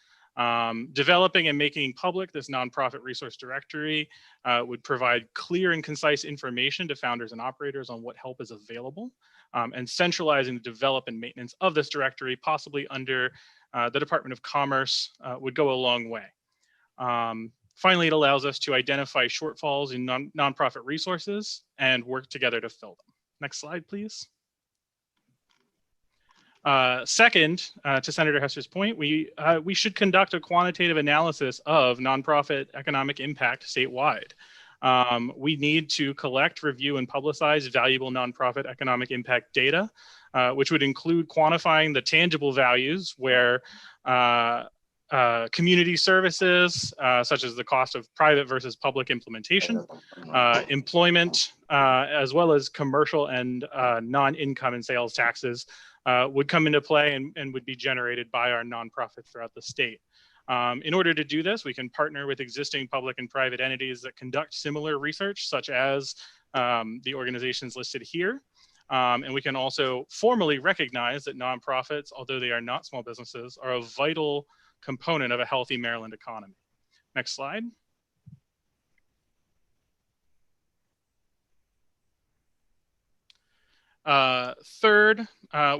Developing and making public this nonprofit resource directory would provide clear and concise information to founders and operators on what help is available, and centralizing the development and maintenance of this directory, possibly under the Department of Commerce, would go a long way. Finally, it allows us to identify shortfalls in nonprofit resources and work together to fill them. Next slide, please. Second, to Senator Hester's point, we should conduct a quantitative analysis of nonprofit economic impact statewide. We need to collect, review, and publicize valuable nonprofit economic impact data, which would include quantifying the tangible values where community services, such as the cost of private versus public implementation, employment, as well as commercial and non-income and sales taxes would come into play and would be generated by our nonprofits throughout the state. In order to do this, we can partner with existing public and private entities that conduct similar research, such as the organizations listed here. And we can also formally recognize that nonprofits, although they are not small businesses, are a vital component of a healthy Maryland economy. Next slide. Third,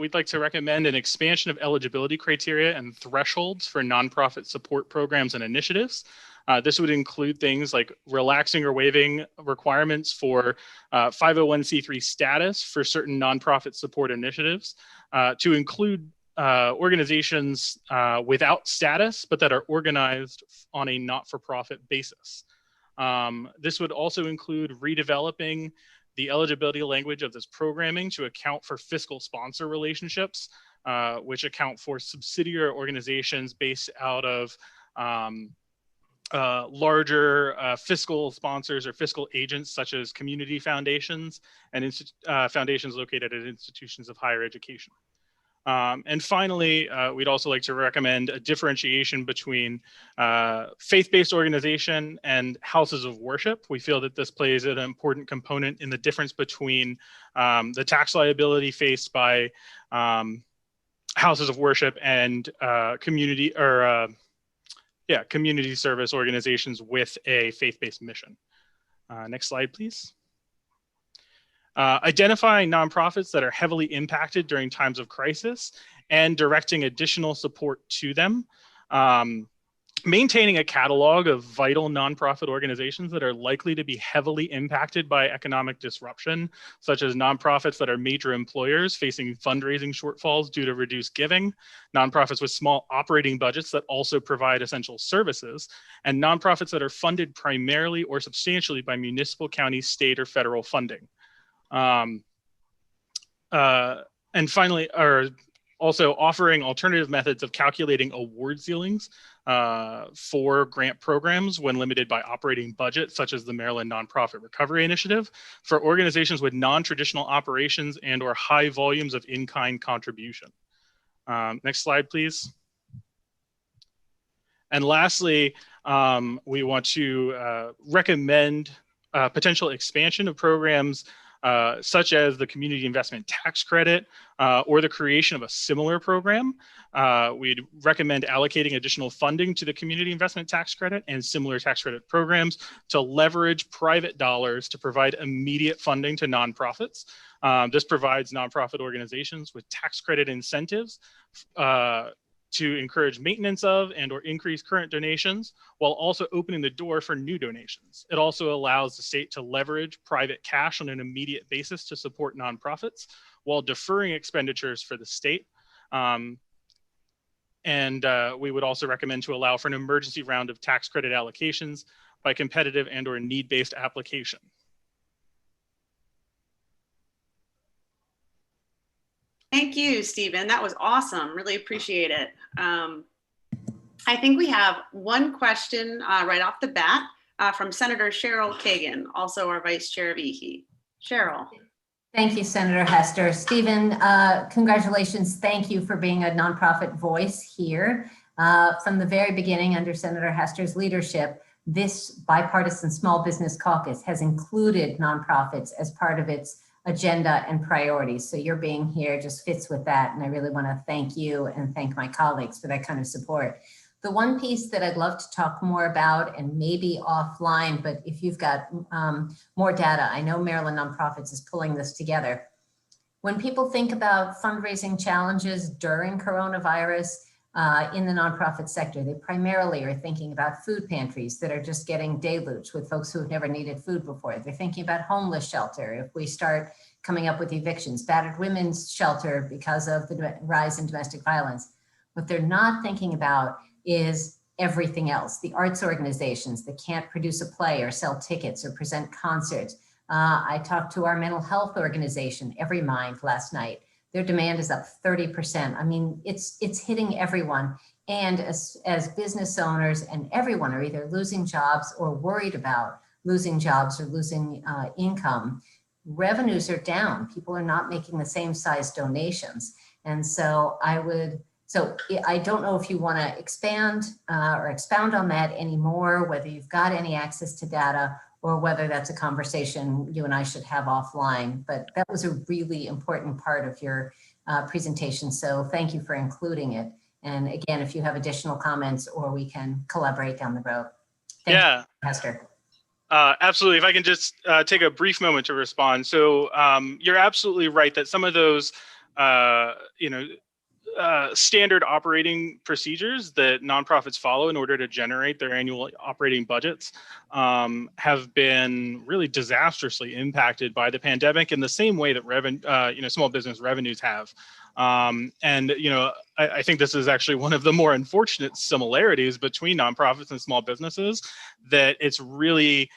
we'd like to recommend an expansion of eligibility criteria and thresholds for nonprofit support programs and initiatives. This would include things like relaxing or waiving requirements for 501c3 status for certain nonprofit support initiatives, to include organizations without status, but that are organized on a not-for-profit basis. This would also include redeveloping the eligibility language of this programming to account for fiscal sponsor relationships, which account for subsidiary organizations based out of larger fiscal sponsors or fiscal agents, such as community foundations and foundations located at institutions of higher education. And finally, we'd also like to recommend a differentiation between faith-based organization and houses of worship. We feel that this plays an important component in the difference between the tax liability faced by houses of worship and community service organizations with a faith-based mission. Next slide, please. Identifying nonprofits that are heavily impacted during times of crisis and directing additional support to them. Maintaining a catalog of vital nonprofit organizations that are likely to be heavily impacted by economic disruption, such as nonprofits that are major employers facing fundraising shortfalls due to reduced giving, nonprofits with small operating budgets that also provide essential services, and nonprofits that are funded primarily or substantially by municipal, county, state, or federal funding. And finally, also offering alternative methods of calculating award ceilings for grant programs when limited by operating budget, such as the Maryland Nonprofit Recovery Initiative, for organizations with non-traditional operations and or high volumes of in-kind contribution. Next slide, please. And lastly, we want to recommend potential expansion of programs such as the Community Investment Tax Credit or the creation of a similar program. We'd recommend allocating additional funding to the Community Investment Tax Credit and similar tax credit programs to leverage private dollars to provide immediate funding to nonprofits. This provides nonprofit organizations with tax credit incentives to encourage maintenance of and or increase current donations, while also opening the door for new donations. It also allows the state to leverage private cash on an immediate basis to support nonprofits while deferring expenditures for the state. We would also recommend to allow for an emergency round of tax credit allocations by competitive and or need-based application. Thank you, Stephen. That was awesome. Really appreciate it. I think we have one question right off the bat from Senator Cheryl Kagan, also our Vice Chair of EHE. Cheryl. Thank you, Senator Hester. Stephen, congratulations. Thank you for being a nonprofit voice here. From the very beginning, under Senator Hester's leadership, this bipartisan small business caucus has included nonprofits as part of its agenda and priorities. So your being here just fits with that. And I really want to thank you and thank my colleagues for that kind of support. The one piece that I'd love to talk more about, and maybe offline, but if you've got more data, I know Maryland Nonprofits is pulling this together. When people think about fundraising challenges during coronavirus in the nonprofit sector, they primarily are thinking about food pantries that are just getting deluged with folks who have never needed food before. They're thinking about homeless shelter if we start coming up with evictions, battered women's shelter because of the rise in domestic violence. What they're not thinking about is everything else. The arts organizations that can't produce a play or sell tickets or present concerts. I talked to our mental health organization, Every Mind, last night. Their demand is up 30%. I mean, it's hitting everyone. And as business owners and everyone are either losing jobs or worried about losing jobs or losing income, revenues are down. People are not making the same size donations. And so I don't know if you want to expand or expound on that anymore, whether you've got any access to data or whether that's a conversation you and I should have offline. But that was a really important part of your presentation. So thank you for including it. And again, if you have additional comments or we can collaborate down the road. Thank you, Hester. Absolutely. If I can just take a brief moment to respond. So you're absolutely right that some of those, standard operating procedures that nonprofits follow in order to generate their annual operating budgets have been really disastrously impacted by the pandemic in the same way that small business revenues have. I think this is actually one of the more unfortunate similarities between nonprofits and small businesses, that it's really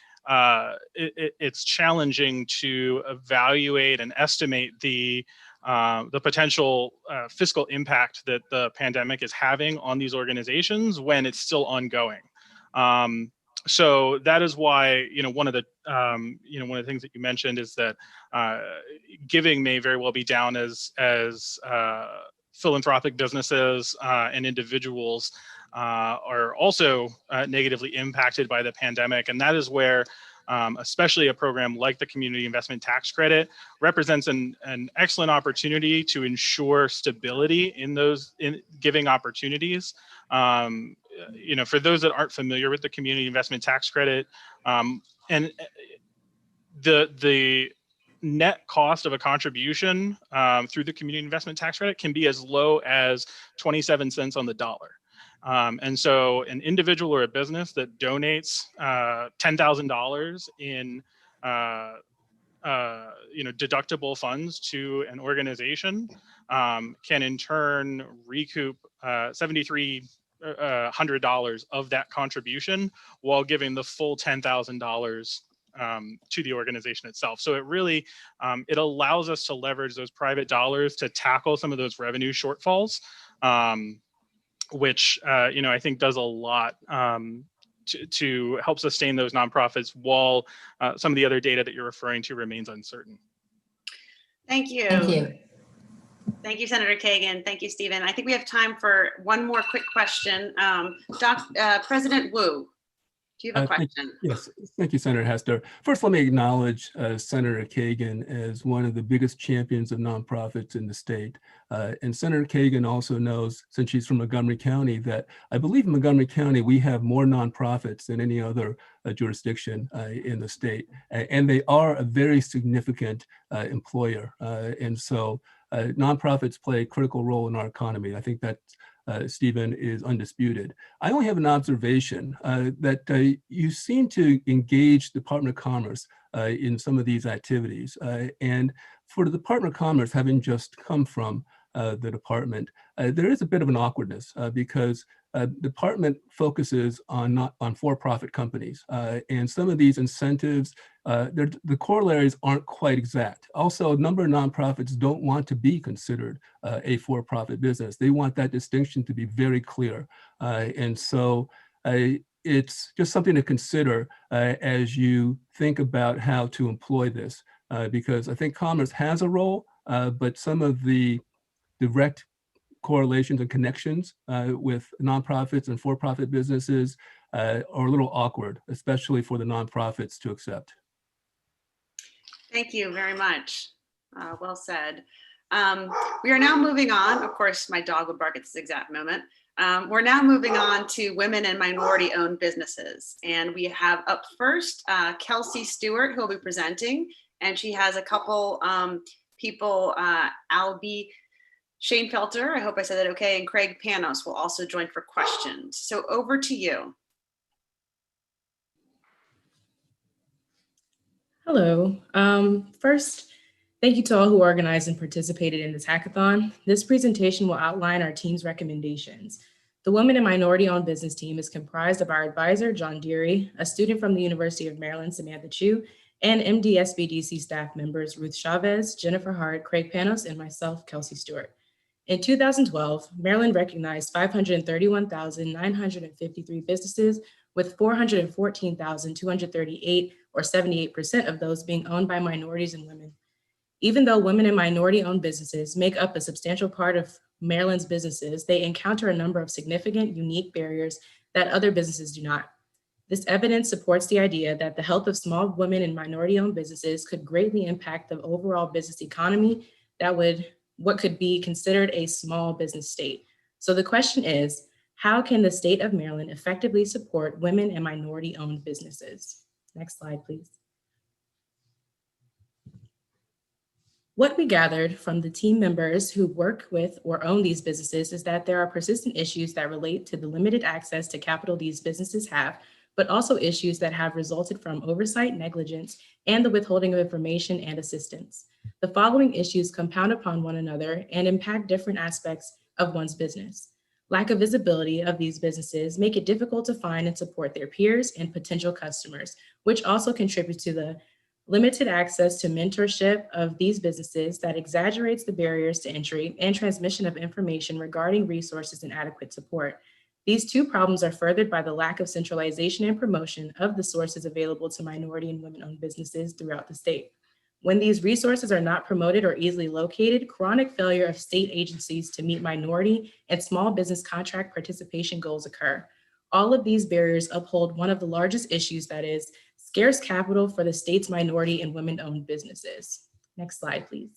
it's challenging to evaluate and estimate the potential fiscal impact that the pandemic is having on these organizations when it's still ongoing. So that is why, one of the things that you mentioned is that giving may very well be down as philanthropic businesses and individuals are also negatively impacted by the pandemic. And that is where especially a program like the Community Investment Tax Credit represents an excellent opportunity to ensure stability in those giving opportunities. For those that aren't familiar with the Community Investment Tax Credit, and the net cost of a contribution through the Community Investment Tax Credit can be as low as 27 cents on the dollar. And so an individual or a business that donates $10,000 in deductible funds to an organization can in turn recoup $7,300 of that contribution while giving the full $10,000 to the organization itself. So it really it allows us to leverage those private dollars to tackle some of those revenue shortfalls. Which I think does a lot to help sustain those nonprofits while some of the other data that you're referring to remains uncertain. Thank you. Thank you. Thank you, Senator Kagan. Thank you, Stephen. I think we have time for one more quick question. President Wu, do you have a question? Yes, thank you, Senator Hester. First, let me acknowledge Senator Kagan as one of the biggest champions of nonprofits in the state. And Senator Kagan also knows, since she's from Montgomery County, that I believe in Montgomery County, we have more nonprofits than any other jurisdiction in the state. And they are a very significant employer. And so nonprofits play a critical role in our economy. I think that Stephen, is undisputed. I only have an observation that you seem to engage the Department of Commerce in some of these activities. And for the Department of Commerce, having just come from the department, there is a bit of an awkwardness because the department focuses on for-profit companies, and some of these incentives, the corollaries aren't quite exact. Also, a number of nonprofits don't want to be considered a for-profit business. They want that distinction to be very clear, and so it's just something to consider as you think about how to employ this. because I think commerce has a role, but some of the direct correlations and connections with nonprofits and for-profit businesses are a little awkward, especially for the nonprofits to accept. Thank you very much. Well said. We are now moving on. Of course, my dog would bark at this exact moment. We're now moving on to women and minority-owned businesses. And we have up first, Kelsey Stewart, who will be presenting. And she has a couple people, Albie Shane Felter, I hope I said that okay, and Craig Panos will also join for questions. So over to you. Hello. First, thank you to all who organized and participated in this hackathon. This presentation will outline our team's recommendations. The Women and Minority-Owned Business team is comprised of our advisor, John Deary, a student from the University of Maryland, Samantha Chu, and MDSBDC staff members, Ruth Chavez, Jennifer Hart, Craig Panos, and myself, Kelsey Stewart. In 2012, Maryland recognized 531,953 businesses with 414,238 or 78% of those being owned by minorities and women. Even though women and minority-owned businesses make up a substantial part of Maryland's businesses, they encounter a number of significant, unique barriers that other businesses do not. This evidence supports the idea that the health of small women and minority-owned businesses could greatly impact the overall business economy what could be considered a small business state. So the question is, how can the state of Maryland effectively support women and minority-owned businesses? Next slide, please. What we gathered from the team members who work with or own these businesses is that there are persistent issues that relate to the limited access to capital these businesses have, but also issues that have resulted from oversight, negligence, and the withholding of information and assistance. The following issues compound upon one another and impact different aspects of one's business. Lack of visibility of these businesses make it difficult to find and support their peers and potential customers, which also contributes to the limited access to mentorship of these businesses that exaggerates the barriers to entry and transmission of information regarding resources and adequate support. These two problems are furthered by the lack of centralization and promotion of the sources available to minority and women-owned businesses throughout the state. When these resources are not promoted or easily located, chronic failure of state agencies to meet minority and small business contract participation goals occur. All of these barriers uphold one of the largest issues, that is, scarce capital for the state's minority and women-owned businesses. Next slide, please.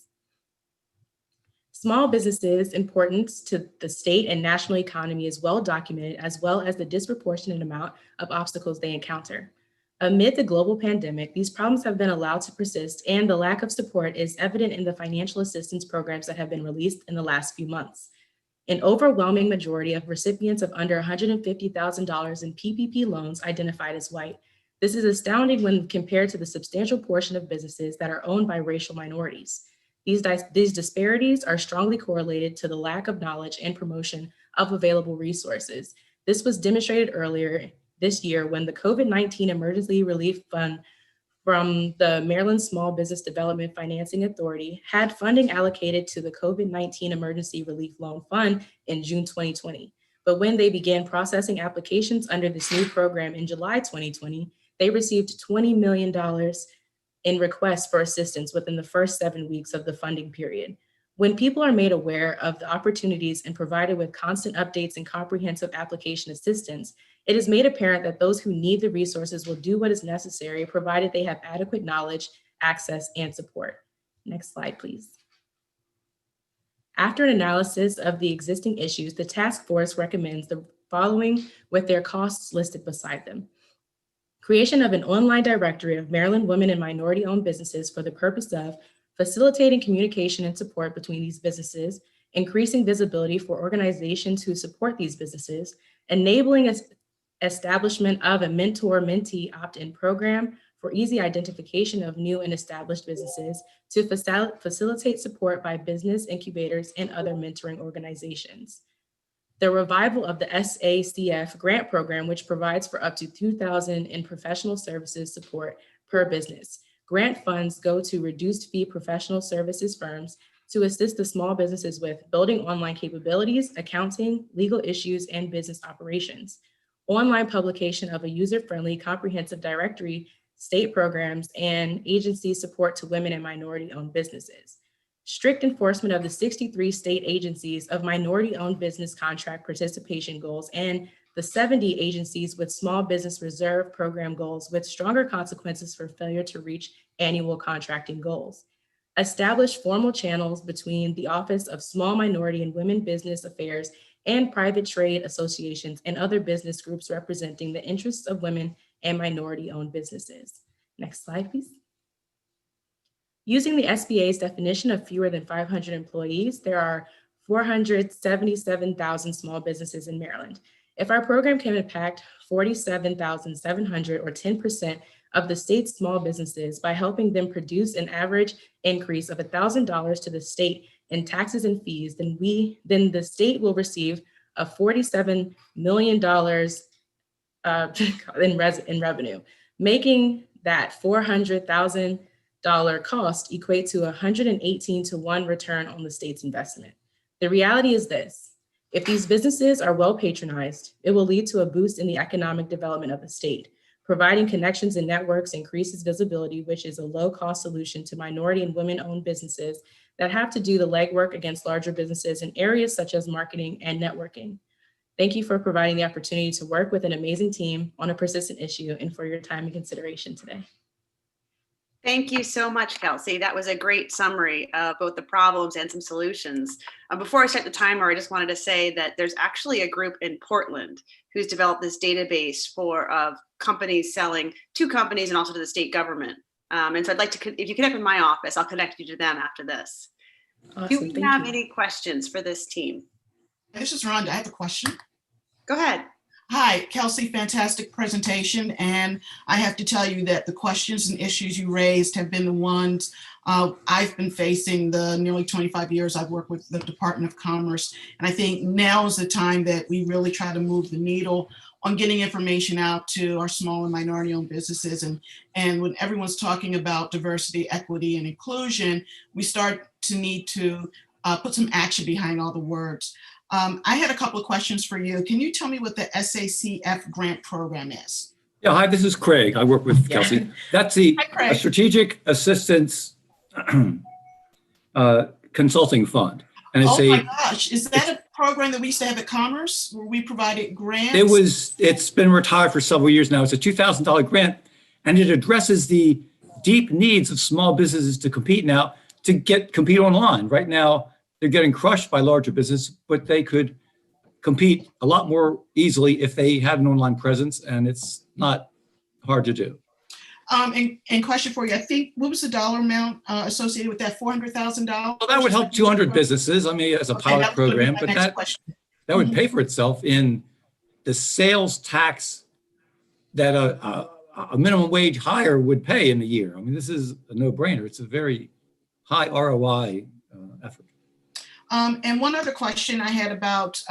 Small businesses' importance to the state and national economy is well documented, as well as the disproportionate amount of obstacles they encounter. Amid the global pandemic, these problems have been allowed to persist, and the lack of support is evident in the financial assistance programs that have been released in the last few months. An overwhelming majority of recipients of under $150,000 in PPP loans identified as white. This is astounding when compared to the substantial portion of businesses that are owned by racial minorities. These disparities are strongly correlated to the lack of knowledge and promotion of available resources. This was demonstrated earlier this year when the COVID-19 Emergency Relief Fund from the Maryland Small Business Development Financing Authority had funding allocated to the COVID-19 Emergency Relief Loan Fund in June 2020. But when they began processing applications under this new program in July 2020, they received $20 million in requests for assistance within the first 7 weeks of the funding period. When people are made aware of the opportunities and provided with constant updates and comprehensive application assistance, it is made apparent that those who need the resources will do what is necessary, provided they have adequate knowledge, access, and support. Next slide, please. After an analysis of the existing issues, the task force recommends the following with their costs listed beside them. Creation of an online directory of Maryland women and minority-owned businesses for the purpose of facilitating communication and support between these businesses, increasing visibility for organizations who support these businesses, enabling establishment of a mentor-mentee opt-in program for easy identification of new and established businesses to facilitate support by business incubators and other mentoring organizations. The revival of the SACF grant program, which provides for up to $2,000 in professional services support per business. Grant funds go to reduced fee professional services firms to assist the small businesses with building online capabilities, accounting, legal issues, and business operations. Online publication of a user-friendly comprehensive directory state programs, and agency support to women and minority-owned businesses. Strict enforcement of the 63 state agencies of minority-owned business contract participation goals and the 70 agencies with small business reserve program goals with stronger consequences for failure to reach annual contracting goals. Establish formal channels between the Office of Small Minority and Women Business Affairs and private trade associations and other business groups representing the interests of women and minority-owned businesses. Next slide, please. Using the SBA's definition of fewer than 500 employees, there are 477,000 small businesses in Maryland. If our program can impact 47,700 or 10% of the state's small businesses by helping them produce an average increase of $1,000 to the state in taxes and fees, then the state will receive a $47 million in revenue, making that $400,000 cost equate to 118 to 1 return on the state's investment. The reality is this: if these businesses are well patronized, it will lead to a boost in the economic development of the state. Providing connections and networks increases visibility, which is a low-cost solution to minority and women-owned businesses that have to do the legwork against larger businesses in areas such as marketing and networking. Thank you for providing the opportunity to work with an amazing team on a persistent issue and for your time and consideration today. Thank you so much, Kelsey. That was a great summary of both the problems and some solutions. Before I start the timer, I just wanted to say that there's actually a group in Portland who's developed this database of companies selling to companies and also to the state government. And so I'd like to, if you connect with my office, I'll connect you to them after this. Awesome, Do we have any questions for this team? This is Rhonda. I have a question. Go ahead. Hi, Kelsey, fantastic presentation. And I have to tell you that the questions and issues you raised have been the ones I've been facing the nearly 25 years I've worked with the Department of Commerce. And I think now is the time that we really try to move the needle on getting information out to our small and minority-owned businesses. And when everyone's talking about diversity, equity, and inclusion, we start to need to put some action behind all the words. I had a couple of questions for you. Can you tell me what the SACF grant program is? Yeah, hi, this is Craig. I work with Kelsey. That's the Strategic Assistance Consulting Fund. And it's my gosh, is that a program that we used to have at Commerce where we provided grants? It's been retired for several years now. It's a $2,000 grant, and it addresses the deep needs of small businesses to compete now, to compete online. Right now, they're getting crushed by larger business, but they could compete a lot more easily if they had an online presence, and it's not hard to do. And question for you, I think, what was the dollar amount associated with that, $400,000? Well, that would help 200 businesses, I mean, as a pilot program, but that would pay for itself in the sales tax that a minimum wage hire would pay in a year. I mean, this is a no-brainer. It's a very high ROI effort. And one other question I had about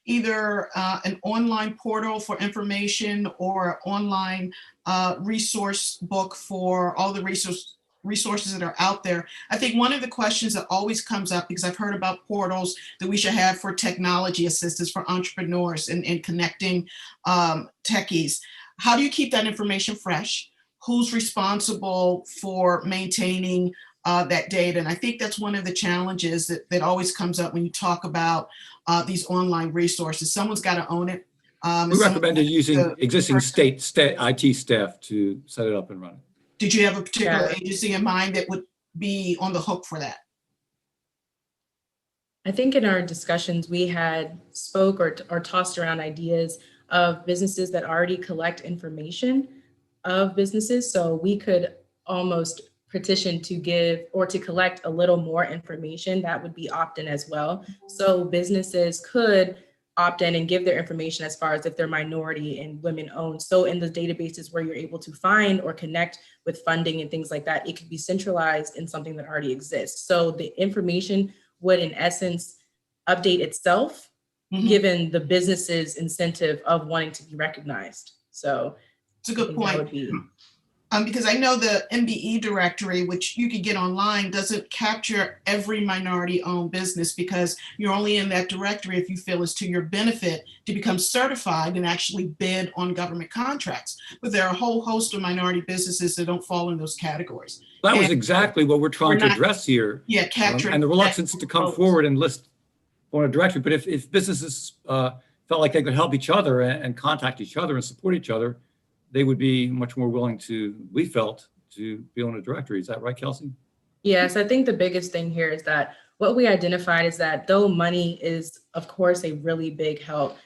either an online portal for information or online resource book for all the resources that are out there. I think one of the questions that always comes up, because I've heard about portals that we should have for technology assistance for entrepreneurs and connecting techies. How do you keep that information fresh? Who's responsible for maintaining that data? And I think that's one of the challenges that always comes up when you talk about these online resources. Someone's got to own it. We recommended using existing state IT staff to set it up and run it. Did you have a particular agency in mind that would be on the hook for that? I think in our discussions, we had spoke or tossed around ideas of businesses that already collect information of businesses. So we could almost petition to give or to collect a little more information that would be opt-in as well. So businesses could opt in and give their information as far as if they're minority and women owned. So in the databases where you're able to find or connect with funding and things like that, it could be centralized in something that already exists. So the information would in essence update itself, given the business's incentive of wanting to be recognized. So it's a good point. Because I know the MBE directory, which you could get online, doesn't capture every minority-owned business, because you're only in that directory if you feel it's to your benefit to become certified and actually bid on government contracts. But there are a whole host of minority businesses that don't fall in those categories. That was And exactly what we're trying we're to not- address here. Yeah, capturing. And the reluctance to come forward and list on a directory. But if businesses felt like they could help each other and contact each other and support each other, they would be much more willing to, we felt, to be on a directory. Is that right, Kelsey? Yes, I think the biggest thing here is that what we identified is that though money is, of course, a really big help,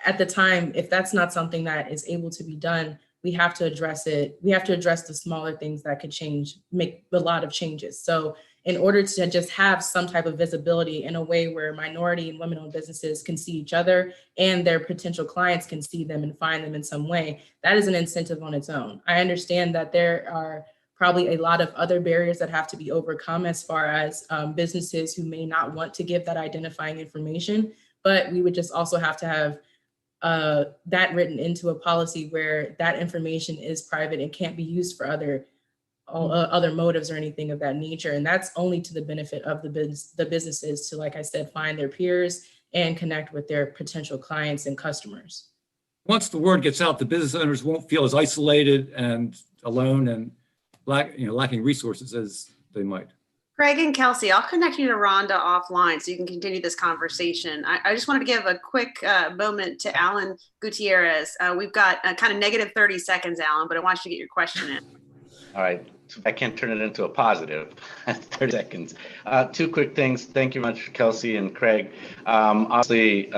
at the time, if that's not something that is able to be done, we have to address it. We have to address the smaller things that could change, make a lot of changes. So in order to just have some type of visibility in a way where minority and women-owned businesses can see each other and their potential clients can see them and find them in some way, that is an incentive on its own. I understand that there are probably a lot of other barriers that have to be overcome as far as businesses who may not want to give that identifying information, but we would just also have to have that written into a policy where that information is private and can't be used for other motives or anything of that nature. And that's only to the benefit of the businesses to, like I said, find their peers and connect with their potential clients and customers. Once the word gets out, the business owners won't feel as isolated and alone and lacking resources as they might. Greg and Kelsey, I'll connect you to Rhonda offline so you can continue this conversation. I just wanted to give a quick moment to Alan Gutierrez. We've got kind of negative 30 seconds, Alan, but I want you to get your question in. All right, I can't turn it into a positive. 30 seconds. Two quick things. Thank you much, Kelsey and Craig. Obviously,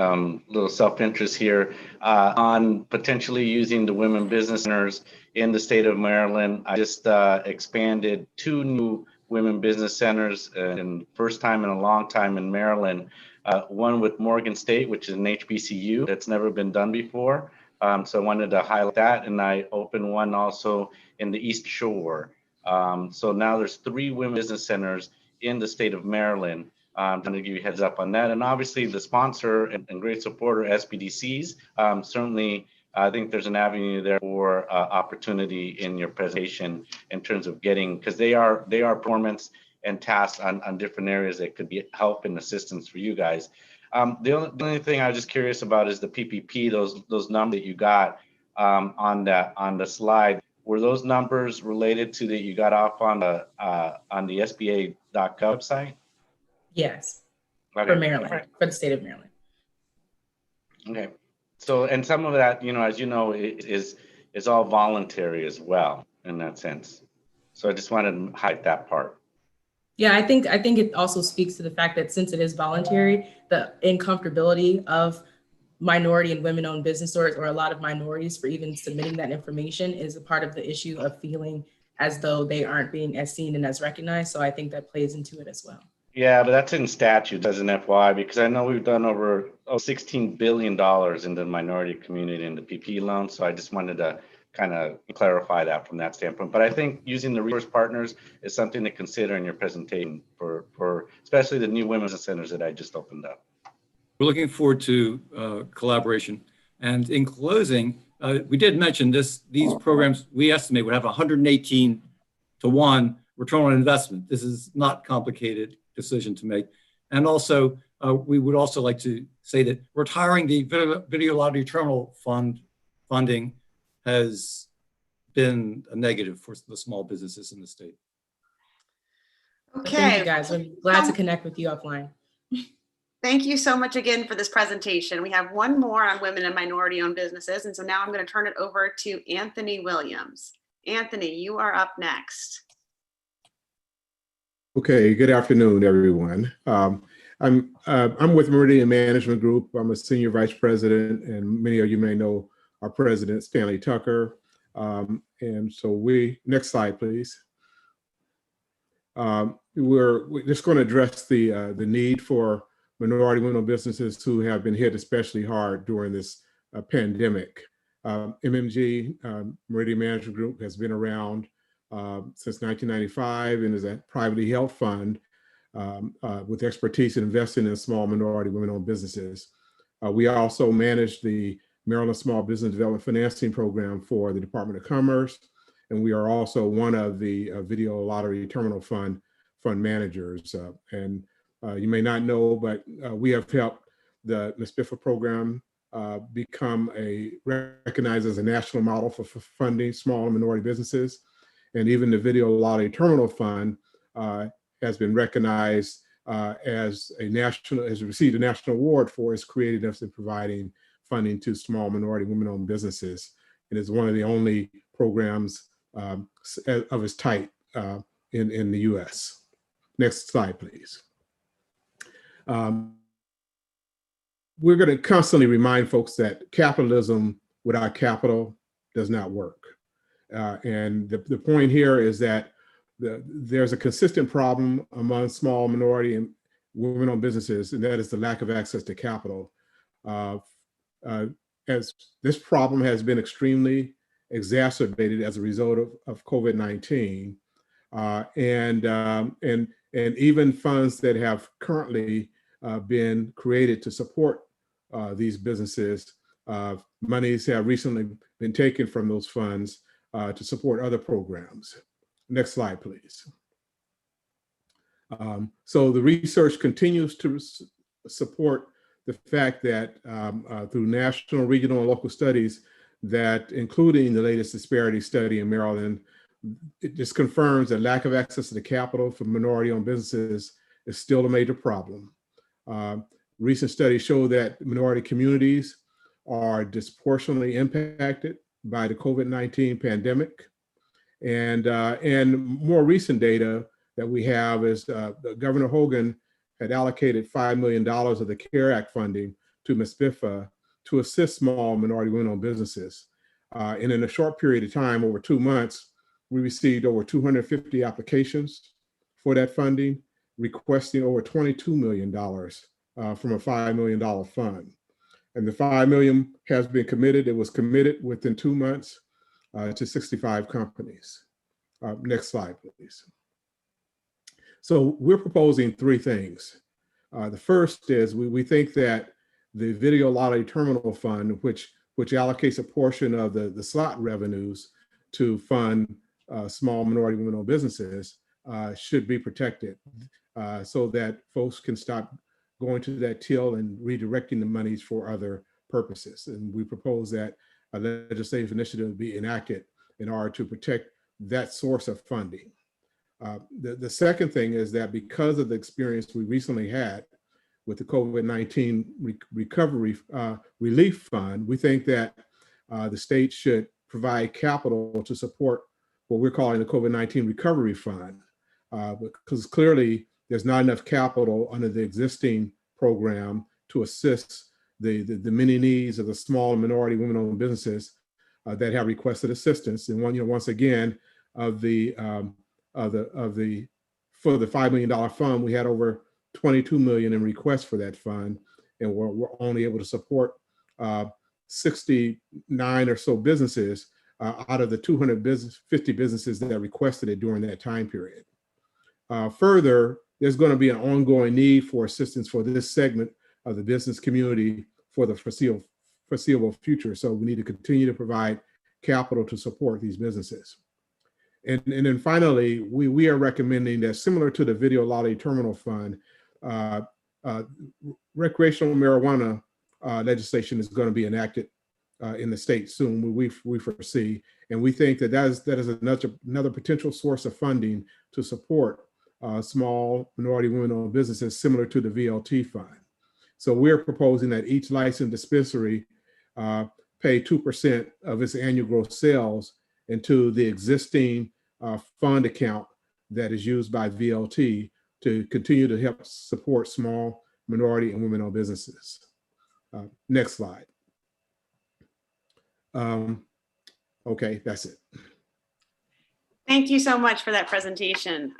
little self-interest here on potentially using the women business centers in the state of Maryland. I just expanded 2 new women business centers, and first time in a long time in Maryland. One with Morgan State, which is an HBCU that's never been done before. So I wanted to highlight that, and I opened one also in the East Shore. So now there's 3 women business centers in the state of Maryland. I'm going to give you a heads up on that. And obviously the sponsor and great supporter, SBDCs, certainly I think there's an avenue there for opportunity in your presentation in terms of getting, because they are performance and tasks on different areas that could be help and assistance for you guys. The only thing I was just curious about is the PPP, those numbers that you got on the slide. Were those numbers related to that you got off on the SBA.gov website? Yes, okay. For Maryland, for the state of Maryland. Okay. So, and some of that, as you know, is all voluntary as well in that sense. So I just wanted to hide that part. Yeah, I think it also speaks to the fact that since it is voluntary, the uncomfortability of minority and women-owned business owners, or a lot of minorities, for even submitting that information is a part of the issue of feeling as though they aren't being as seen and as recognized. So I think that plays into it as well. Yeah, but that's in statute as an FYI, because I know we've done over $16 billion in the minority community in the PP loan. So I just wanted to kind of clarify that from that standpoint. But I think using the resource partners is something to consider in your presentation for especially the new women's centers that I just opened up. We're looking forward to collaboration. And in closing, we did mention these programs we estimate would have 118 to 1 return on investment. This is not complicated decision to make. And also, we would also like to say that retiring the video lottery terminal funding has been a negative for the small businesses in the state. Okay. Thank you guys. I'm glad to connect with you offline. Thank you so much again for this presentation. We have one more on women and minority-owned businesses. And so now I'm going to turn it over to Anthony Williams. Anthony, you are up next. Okay, good afternoon, everyone. I'm with Meridian Management Group. I'm a senior vice president, and many of you may know our president, Stanley Tucker. And so next slide, please. We're just going to address the need for minority women-owned businesses who have been hit especially hard during this pandemic. MMG, Meridian Management Group, has been around since 1995 and is a privately held fund with expertise in investing in small minority women-owned businesses. We also manage the Maryland Small Business Development Financing Program for the Department of Commerce, and we are also one of the Video Lottery Terminal Fund managers. And you may not know, but we have helped the MSBIFA program become recognized as a national model for funding small and minority businesses. And even the Video Lottery Terminal Fund has been recognized has received a national award for its creativeness in providing funding to small, minority, women-owned businesses. It is one of the only programs of its type in the U.S. Next slide, please. We're going to constantly remind folks that capitalism without capital does not work. And the point here is that there's a consistent problem among small, minority, and women-owned businesses, and that is the lack of access to capital. As this problem has been extremely exacerbated as a result of COVID-19, and even funds that have currently been created to support these businesses, monies have recently been taken from those funds to support other programs. Next slide, please. So the research continues to support the fact that through national, regional, and local studies, that including the latest disparity study in Maryland, it just confirms that lack of access to the capital for minority-owned businesses is still a major problem. Recent studies show that minority communities are disproportionately impacted by the COVID-19 pandemic. And more recent data that we have is Governor Hogan had allocated $5 million of the CARE Act funding to MSBIFA to assist small minority women-owned businesses. And in a short period of time, over 2 months, we received over 250 applications for that funding, requesting over $22 million from a $5 million fund. And the $5 million has been committed. It was committed within 2 months to 65 companies. Next slide, please. So we're proposing 3 things. The first is we think that the Video Lottery Terminal Fund, which allocates a portion of the slot revenues to fund small minority women-owned businesses, should be protected so that folks can stop going to that till and redirecting the monies for other purposes. And we propose that a legislative initiative be enacted in order to protect that source of funding. The second thing is that because of the experience we recently had with the COVID-19 recovery relief fund, we think that the state should provide capital to support what we're calling the COVID-19 recovery fund, because clearly there's not enough capital under the existing program to assist the many needs of the small and minority women-owned businesses that have requested assistance. And once again, for the $5 million fund, we had over 22 million in requests for that fund, and we're only able to support 69 or so businesses out of the 250 businesses that requested it during that time period. Further, there's going to be an ongoing need for assistance for this segment of the business community for the foreseeable future. So we need to continue to provide capital to support these businesses. And then finally, we are recommending that, similar to the Video Lottery Terminal Fund, recreational marijuana legislation is going to be enacted in the state soon, we foresee. And we think that is another potential source of funding to support small minority women-owned businesses, similar to the VLT fund. So we're proposing that each licensed dispensary pay 2% of its annual gross sales into the existing fund account that is used by VLT to continue to help support small minority and women-owned businesses. Next slide. Okay, that's it. Thank you so much for that presentation.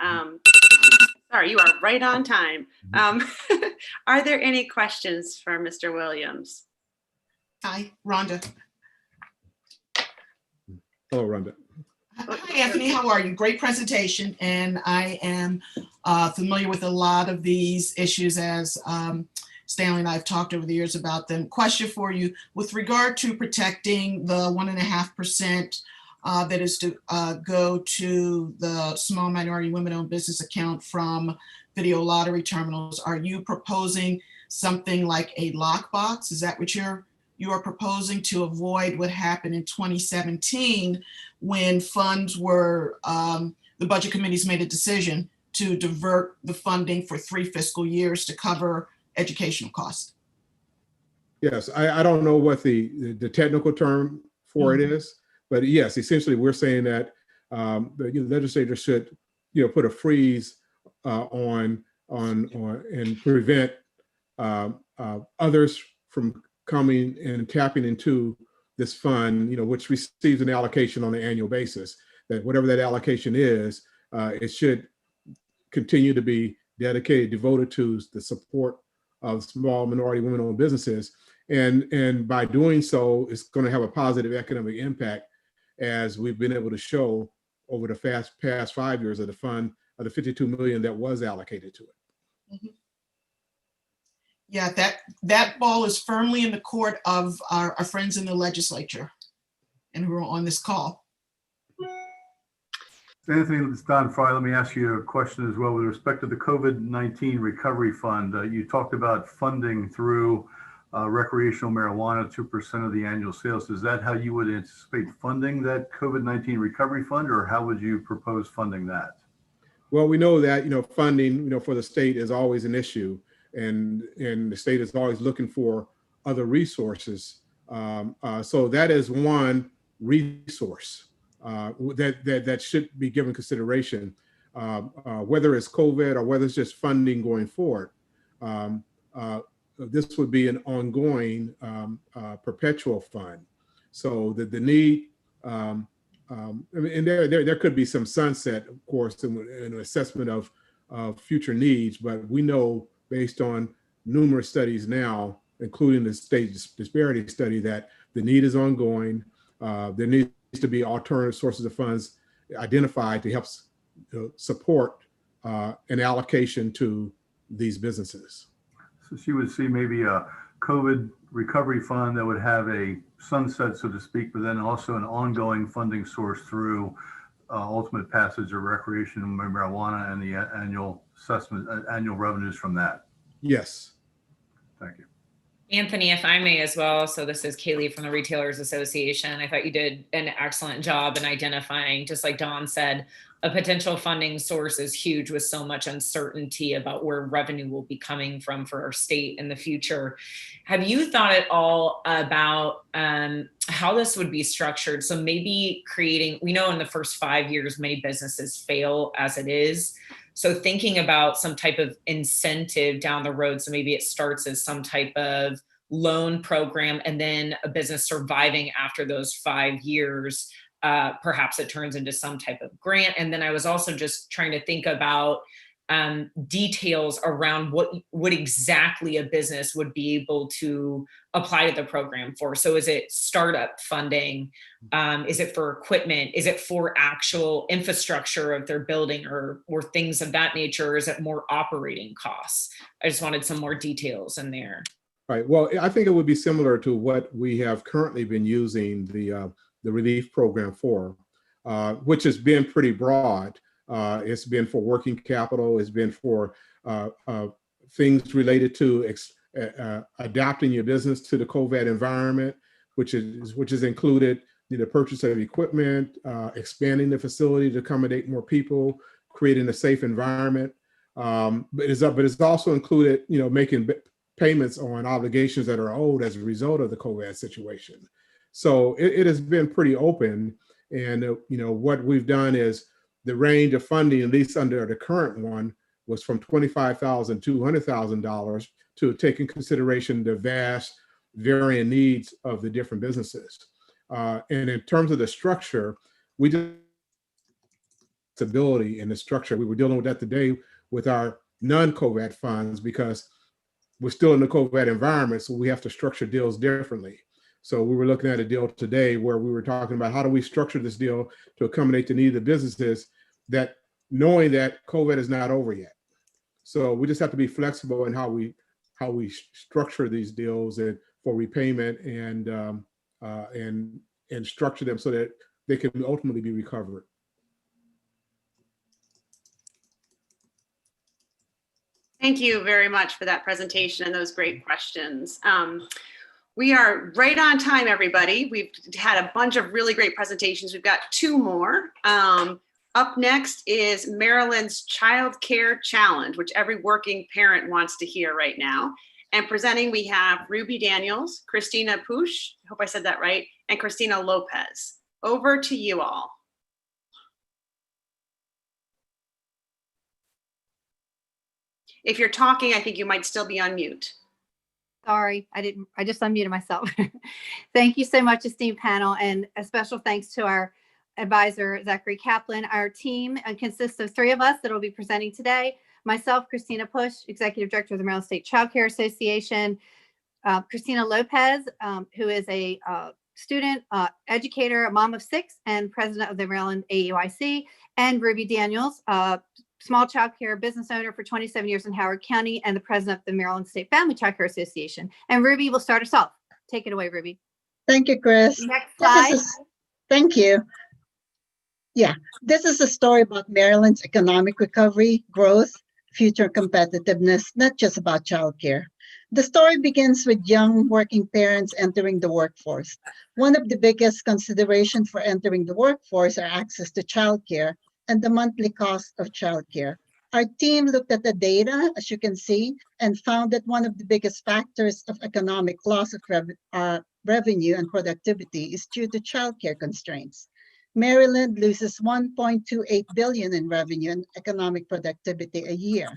Sorry, you are right on time. Are there any questions for Mr. Williams? Hi, Rhonda. Hello, Rhonda. Hi, Anthony. How are you? Great presentation. And I am familiar with a lot of these issues, as Stanley and I have talked over the years about them. Question for you: with regard to protecting the 1.5% that is to go to the small minority women-owned business account from video lottery terminals. Are you proposing something like a lockbox? Is that what you are proposing to avoid what happened in 2017 when funds were, the budget committees made a decision to divert the funding for 3 fiscal years to cover educational costs? Yes, I don't know what the technical term for it is, but yes, essentially we're saying that the legislature should, put a freeze on and prevent others from coming and tapping into this fund, which receives an allocation on an annual basis. That whatever that allocation is, it should continue to be dedicated, devoted to the support of small minority women-owned businesses. And by doing so, it's going to have a positive economic impact, as we've been able to show over the past 5 years of the fund, of the 52 million that was allocated to it. Mm-hmm. Yeah, that ball is firmly in the court of our friends in the legislature and who are on this call. Anthony, it's Don Fry. Let me ask you a question as well with respect to the COVID-19 recovery fund. You talked about funding through recreational marijuana, 2% of the annual sales. Is that how you would anticipate funding that COVID-19 recovery fund, or how would you propose funding that? Well, we know that, funding, for the state is always an issue, and the state is always looking for other resources. So that is one resource that should be given consideration, whether it's COVID or whether it's just funding going forward. This would be an ongoing perpetual fund. So the need, and there could be some sunset, of course, in an assessment of future needs, but we know based on numerous studies now, including the state disparity study, that the need is ongoing. There needs to be alternative sources of funds identified to help support an allocation to these businesses. So she would see maybe a COVID recovery fund that would have a sunset, so to speak, but then also an ongoing funding source through ultimate passage of recreational marijuana and the annual assessment, annual revenues from that. Yes. Thank you. Anthony, if I may as well. So this is Kaylee from the Retailers Association. I thought you did an excellent job in identifying, just like Dawn said, a potential funding source is huge with so much uncertainty about where revenue will be coming from for our state in the future. Have you thought at all about how this would be structured? So maybe creating, we know in the first 5 years, many businesses fail as it is. So thinking about some type of incentive down the road. So maybe it starts as some type of loan program, and then a business surviving after those 5 years, perhaps it turns into some type of grant. And then I was also just trying to think about details around what exactly a business would be able to apply to the program for. So is it startup funding? Is it for equipment? Is it for actual infrastructure of their building or things of that nature? Or is it more operating costs? I just wanted some more details in there. Right. Well, I think it would be similar to what we have currently been using the relief program for, which has been pretty broad. It's been for working capital. It's been for things related to adapting your business to the COVID environment, which is included the purchase of equipment, expanding the facility to accommodate more people, creating a safe environment. But it's also included, making payments on obligations that are owed as a result of the COVID situation. So it has been pretty open, and what we've done is the range of funding, at least under the current one, was from $25,000 to $100,000 to take in consideration the vast varying needs of the different businesses. And in terms of the structure, we just stability in the structure. We were dealing with that today with our non-COVID funds because we're still in the COVID environment, so we have to structure deals differently. So we were looking at a deal today where we were talking about how do we structure this deal to accommodate the needs of businesses, that knowing that COVID is not over yet. So we just have to be flexible in how we structure these deals and for repayment and structure them so that they can ultimately be recovered. Thank you very much for that presentation and those great questions. We are right on time, everybody. We've had a bunch of really great presentations. We've got 2 more. Up next is Maryland's Child Care Challenge, which every working parent wants to hear right now. And presenting, we have Ruby Daniels, Christina Push, I hope I said that right, and Christina Lopez. Over to you all. If you're talking, I think you might still be on mute. Sorry, I just unmuted myself. Thank you so much, esteemed panel, and a special thanks to our advisor, Zachary Kaplan. Our team consists of 3 of us that will be presenting today. Myself, Christina Push, Executive Director of the Maryland State Child Care Association, Christina Lopez, who is a student, educator, a mom of 6, and president of the Maryland AUIC, and Ruby Daniels, small child care business owner for 27 years in Howard County and the president of the Maryland State Family Child Care Association. And Ruby will start us off. Take it away, Ruby. Thank you, Chris. Next slide. Thank you. Yeah, this is a story about Maryland's economic recovery, growth, future competitiveness, not just about childcare. The story begins with young working parents entering the workforce. One of the biggest considerations for entering the workforce are access to childcare and the monthly cost of childcare. Our team looked at the data, as you can see, and found that one of the biggest factors of economic loss of revenue and productivity is due to childcare constraints. Maryland loses $1.28 billion in revenue and economic productivity a year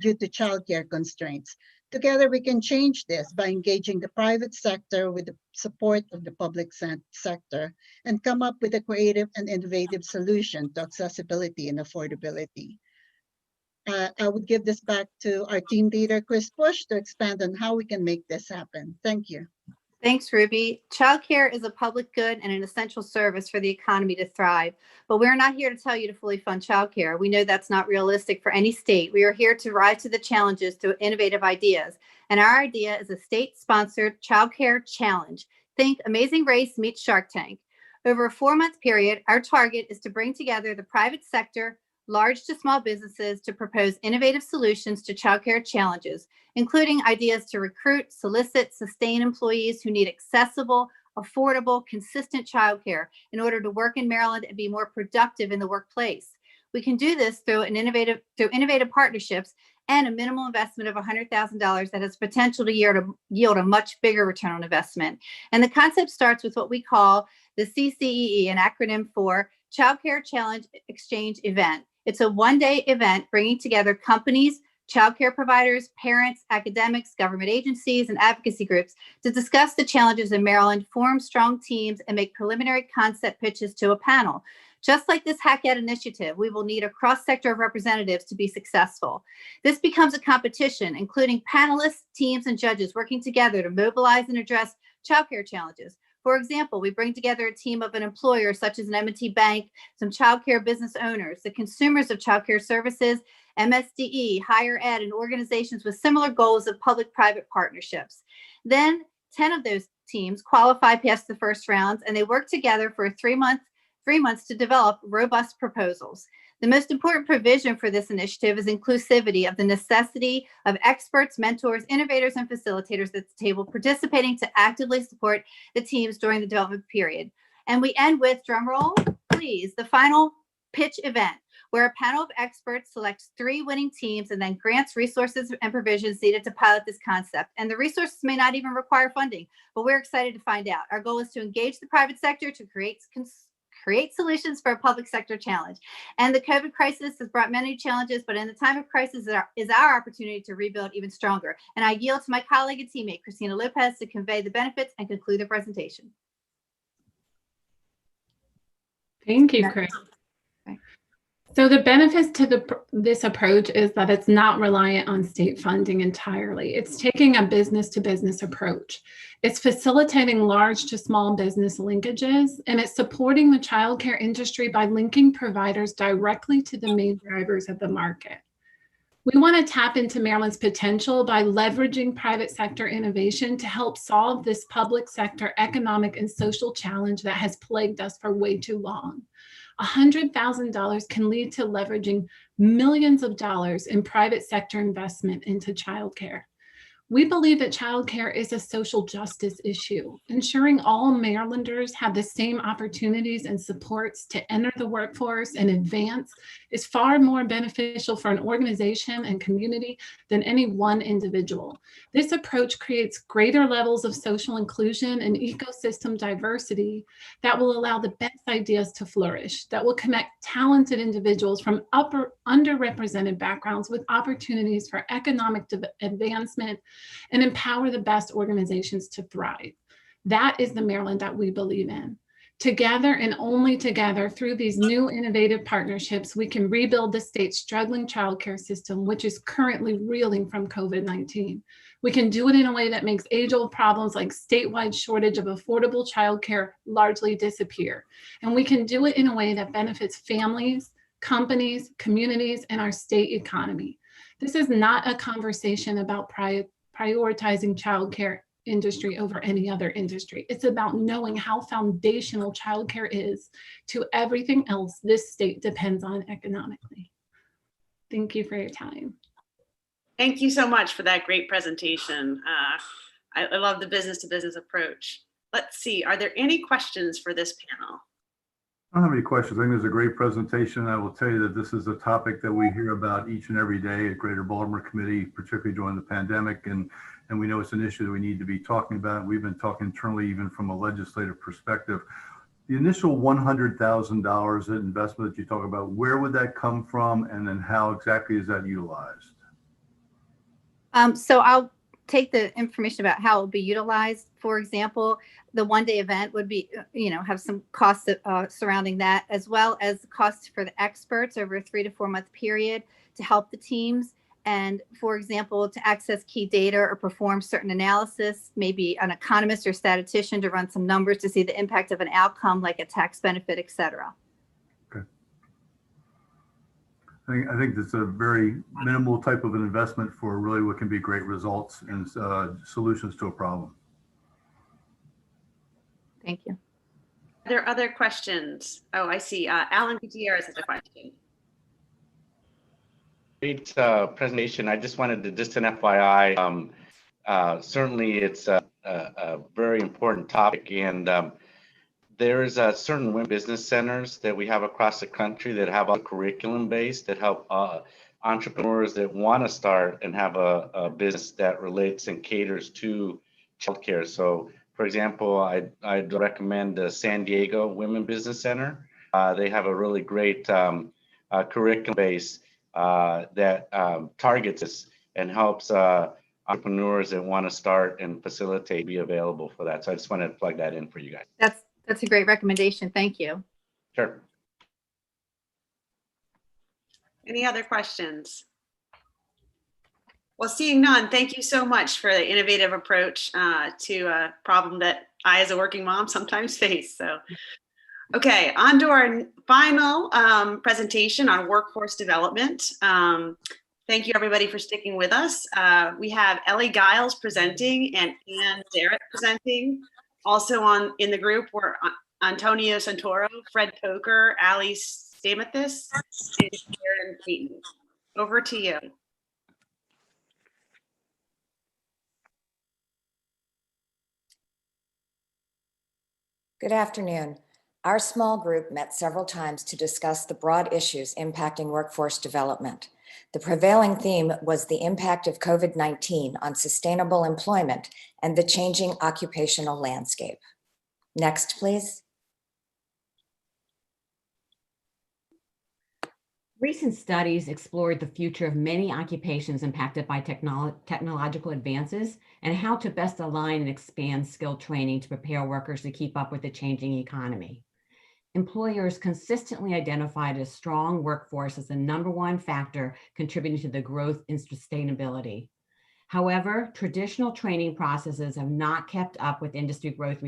due to childcare constraints. Together, we can change this by engaging the private sector with the support of the public sector and come up with a creative and innovative solution to accessibility and affordability. I would give this back to our team leader, Chris Bush, to expand on how we can make this happen. Thank you. Thanks, Ruby. Childcare is a public good and an essential service for the economy to thrive. But we're not here to tell you to fully fund childcare. We know that's not realistic for any state. We are here to rise to the challenges through innovative ideas. And our idea is a state-sponsored childcare challenge. Think Amazing Race meets Shark Tank. Over a 4-month period, our target is to bring together the private sector, large to small businesses to propose innovative solutions to childcare challenges, including ideas to recruit, solicit, sustain employees who need accessible, affordable, consistent childcare in order to work in Maryland and be more productive in the workplace. We can do this through innovative partnerships and a minimal investment of $100,000 that has potential to yield a much bigger return on investment. And the concept starts with what we call the CCEE, an acronym for Child Care Challenge Exchange Event. It's a one-day event bringing together companies, childcare providers, parents, academics, government agencies, and advocacy groups to discuss the challenges in Maryland, form strong teams, and make preliminary concept pitches to a panel. Just like this Hackathon initiative, we will need a cross-sector of representatives to be successful. This becomes a competition, including panelists, teams, and judges working together to mobilize and address childcare challenges. For example, we bring together a team of an employer such as an M&T Bank, some childcare business owners, the consumers of childcare services, MSDE, higher ed, and organizations with similar goals of public-private partnerships. Then 10 of those teams qualify past the first rounds, and they work together for 3 months to develop robust proposals. The most important provision for this initiative is inclusivity of the necessity of experts, mentors, innovators, and facilitators at the table participating to actively support the teams during the development period. And we end with, drum roll, please, the final pitch event, where a panel of experts selects 3 winning teams and then grants resources and provisions needed to pilot this concept. And the resources may not even require funding, but we're excited to find out. Our goal is to engage the private sector to create solutions for a public sector challenge. And the COVID crisis has brought many challenges, but in the time of crisis is our opportunity to rebuild even stronger. And I yield to my colleague and teammate, Christina Lopez, to convey the benefits and conclude the presentation. Thank you, Chris. So the benefits to this approach is that it's not reliant on state funding entirely. It's taking a business-to-business approach. It's facilitating large to small business linkages, and it's supporting the childcare industry by linking providers directly to the main drivers of the market. We want to tap into Maryland's potential by leveraging private sector innovation to help solve this public sector economic and social challenge that has plagued us for way too long. $100,000 can lead to leveraging millions of dollars in private sector investment into childcare. We believe that childcare is a social justice issue. Ensuring all Marylanders have the same opportunities and supports to enter the workforce and advance is far more beneficial for an organization and community than any one individual. This approach creates greater levels of social inclusion and ecosystem diversity that will allow the best ideas to flourish, that will connect talented individuals from underrepresented backgrounds with opportunities for economic advancement and empower the best organizations to thrive. That is the Maryland that we believe in. Together and only together through these new innovative partnerships, we can rebuild the state's struggling childcare system, which is currently reeling from COVID-19. We can do it in a way that makes age-old problems like statewide shortage of affordable childcare largely disappear. And we can do it in a way that benefits families, companies, communities, and our state economy. This is not a conversation about prioritizing childcare industry over any other industry. It's about knowing how foundational childcare is to everything else this state depends on economically. Thank you for your time. Thank you so much for that great presentation. I love the business to business approach. Let's see, are there any questions for this panel? I don't have any questions. I think it was a great presentation. I will tell you that this is a topic that we hear about each and every day at Greater Baltimore Committee, particularly during the pandemic. And we know it's an issue that we need to be talking about. We've been talking internally, even from a legislative perspective. The initial $100,000 investment that you talk about, where would that come from? And then how exactly is that utilized? So I'll take the information about how it will be utilized. For example, the one-day event would be, have some costs surrounding that, as well as costs for the experts over a 3 to 4 month period to help the teams. And for example, to access key data or perform certain analysis, maybe an economist or statistician to run some numbers to see the impact of an outcome like a tax benefit, et cetera. Okay. I think that's a very minimal type of an investment for really what can be great results and solutions to a problem. Thank you. Are there other questions? Oh, I see. Alan Gutierrez has a question. Great presentation. I just wanted to, just an FYI, certainly it's a very important topic, and there's certain women business centers that we have across the country that have a curriculum base that help entrepreneurs that want to start and have a business that relates and caters to childcare. So, for example, I'd recommend the San Diego Women Business Center. They have a really great curriculum base that targets us and helps entrepreneurs that want to start and facilitate be available for that. So I just wanted to plug that in for you guys. That's a great recommendation. Thank you. Sure. Any other questions? Well, seeing none, thank you so much for the innovative approach to a problem that I, as a working mom, sometimes face. So, okay, on to our final presentation on workforce development. Thank you, everybody, for sticking with us. We have Ellie Giles presenting and Ann Zarrett presenting. Also in the group were Antonio Santoro, Fred Poker, Ali Stamathis, and Karen Payton. Over to you. Good afternoon. Our small group met several times to discuss the broad issues impacting workforce development. The prevailing theme was the impact of COVID-19 on sustainable employment and the changing occupational landscape. Next, please. Recent studies explored the future of many occupations impacted by technological advances and how to best align and expand skill training to prepare workers to keep up with the changing economy. Employers consistently identified a strong workforce as the #1 factor contributing to the growth and sustainability. However, traditional training processes have not kept up with industry growth,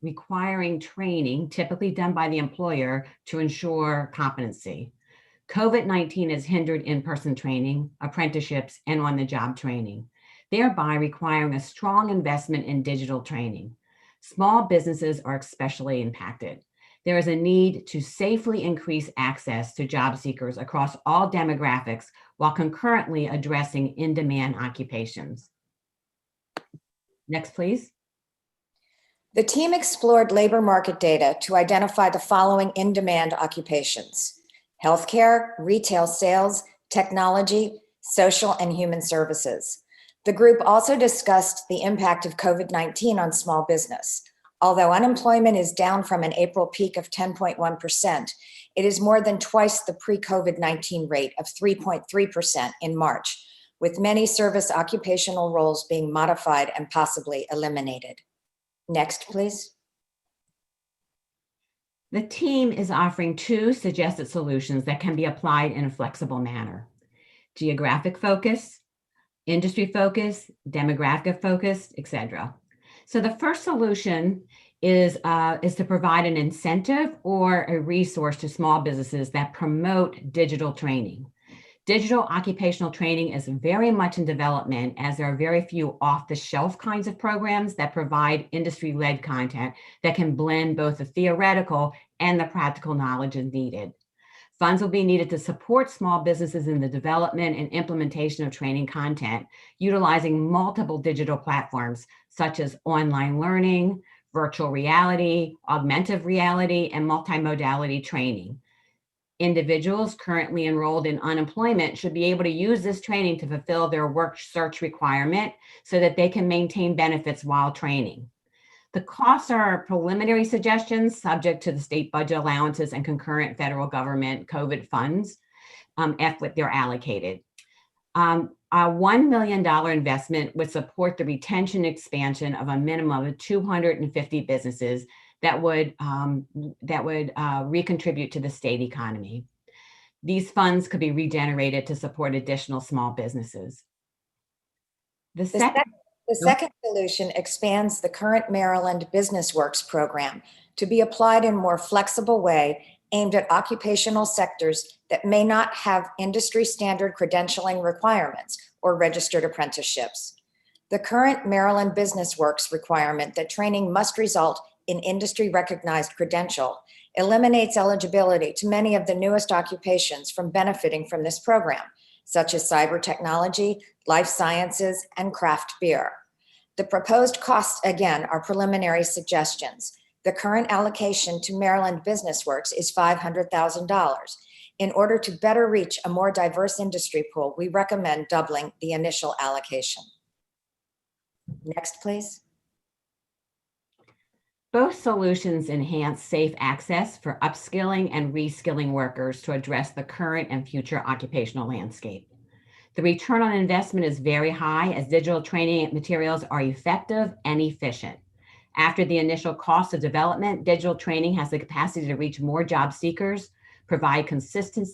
requiring training typically done by the employer to ensure competency. COVID-19 has hindered in-person training, apprenticeships, and on-the-job training, thereby requiring a strong investment in digital training. Small businesses are especially impacted. There is a need to safely increase access to job seekers across all demographics while concurrently addressing in-demand occupations. Next, please. The team explored labor market data to identify the following in-demand occupations: healthcare, retail sales, technology, social and human services. The group also discussed the impact of COVID-19 on small business. Although unemployment is down from an April peak of 10.1%, it is more than twice the pre-COVID-19 rate of 3.3% in March, with many service occupational roles being modified and possibly eliminated. Next, please. The team is offering 2 suggested solutions that can be applied in a flexible manner: geographic focus, industry focus, demographic focus, etc. So the first solution is to provide an incentive or a resource to small businesses that promote digital training. Digital occupational training is very much in development, as there are very few off-the-shelf kinds of programs that provide industry-led content that can blend both the theoretical and the practical knowledge needed. Funds will be needed to support small businesses in the development and implementation of training content, utilizing multiple digital platforms such as online learning, virtual reality, augmented reality, and multimodality training. Individuals currently enrolled in unemployment should be able to use this training to fulfill their work search requirement so that they can maintain benefits while training. The costs are preliminary suggestions subject to the state budget allowances and concurrent federal government COVID funds if they're allocated. A $1 million investment would support the retention expansion of a minimum of 250 businesses that would recontribute to the state economy. These funds could be regenerated to support additional small businesses. The second solution expands the current Maryland Business Works program to be applied in a more flexible way aimed at occupational sectors that may not have industry standard credentialing requirements or registered apprenticeships. The current Maryland Business Works requirement that training must result in industry recognized credential eliminates eligibility to many of the newest occupations from benefiting from this program, such as cyber technology, life sciences, and craft beer. The proposed costs, again, are preliminary suggestions. The current allocation to Maryland Business Works is $500,000. In order to better reach a more diverse industry pool, we recommend doubling the initial allocation. Next, please. Both solutions enhance safe access for upskilling and reskilling workers to address the current and future occupational landscape. The return on investment is very high, as digital training materials are effective and efficient. After the initial cost of development, digital training has the capacity to reach more job seekers, provide consistent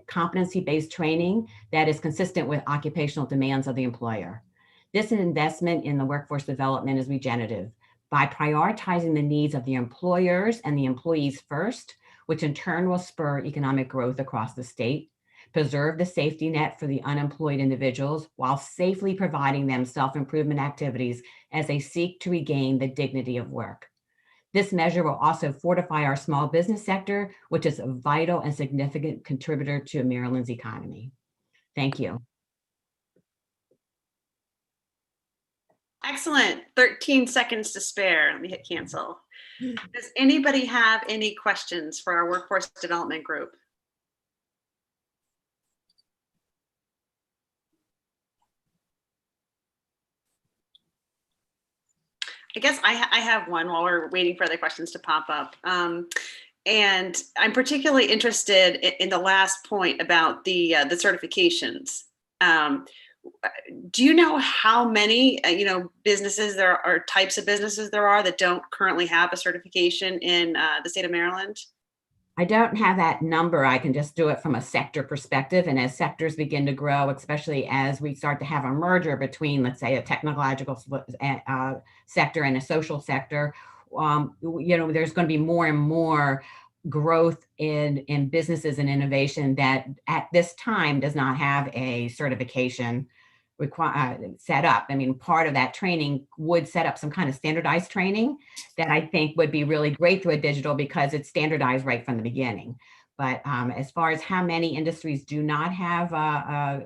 competency-based training that is consistent with occupational demands of the employer. This investment in the workforce development is regenerative by prioritizing the needs of the employers and the employees first, which in turn will spur economic growth across the state, preserve the safety net for the unemployed individuals while safely providing them self-improvement activities as they seek to regain the dignity of work. This measure will also fortify our small business sector, which is a vital and significant contributor to Maryland's economy. Thank you. Excellent. 13 seconds to spare. Let me hit cancel. Does anybody have any questions for our workforce development group? I guess I have one while we're waiting for other questions to pop up. And I'm particularly interested in the last point about the certifications. Do you know how many businesses there are, types of businesses there are that don't currently have a certification in the state of Maryland? I don't have that number. I can just do it from a sector perspective. And as sectors begin to grow, especially as we start to have a merger between, let's say, a technological sector and a social sector, there's going to be more and more growth in businesses and innovation that at this time does not have a certification set up. I mean, part of that training would set up some kind of standardized training that I think would be really great through a digital because it's standardized right from the beginning. But as far as how many industries do not have a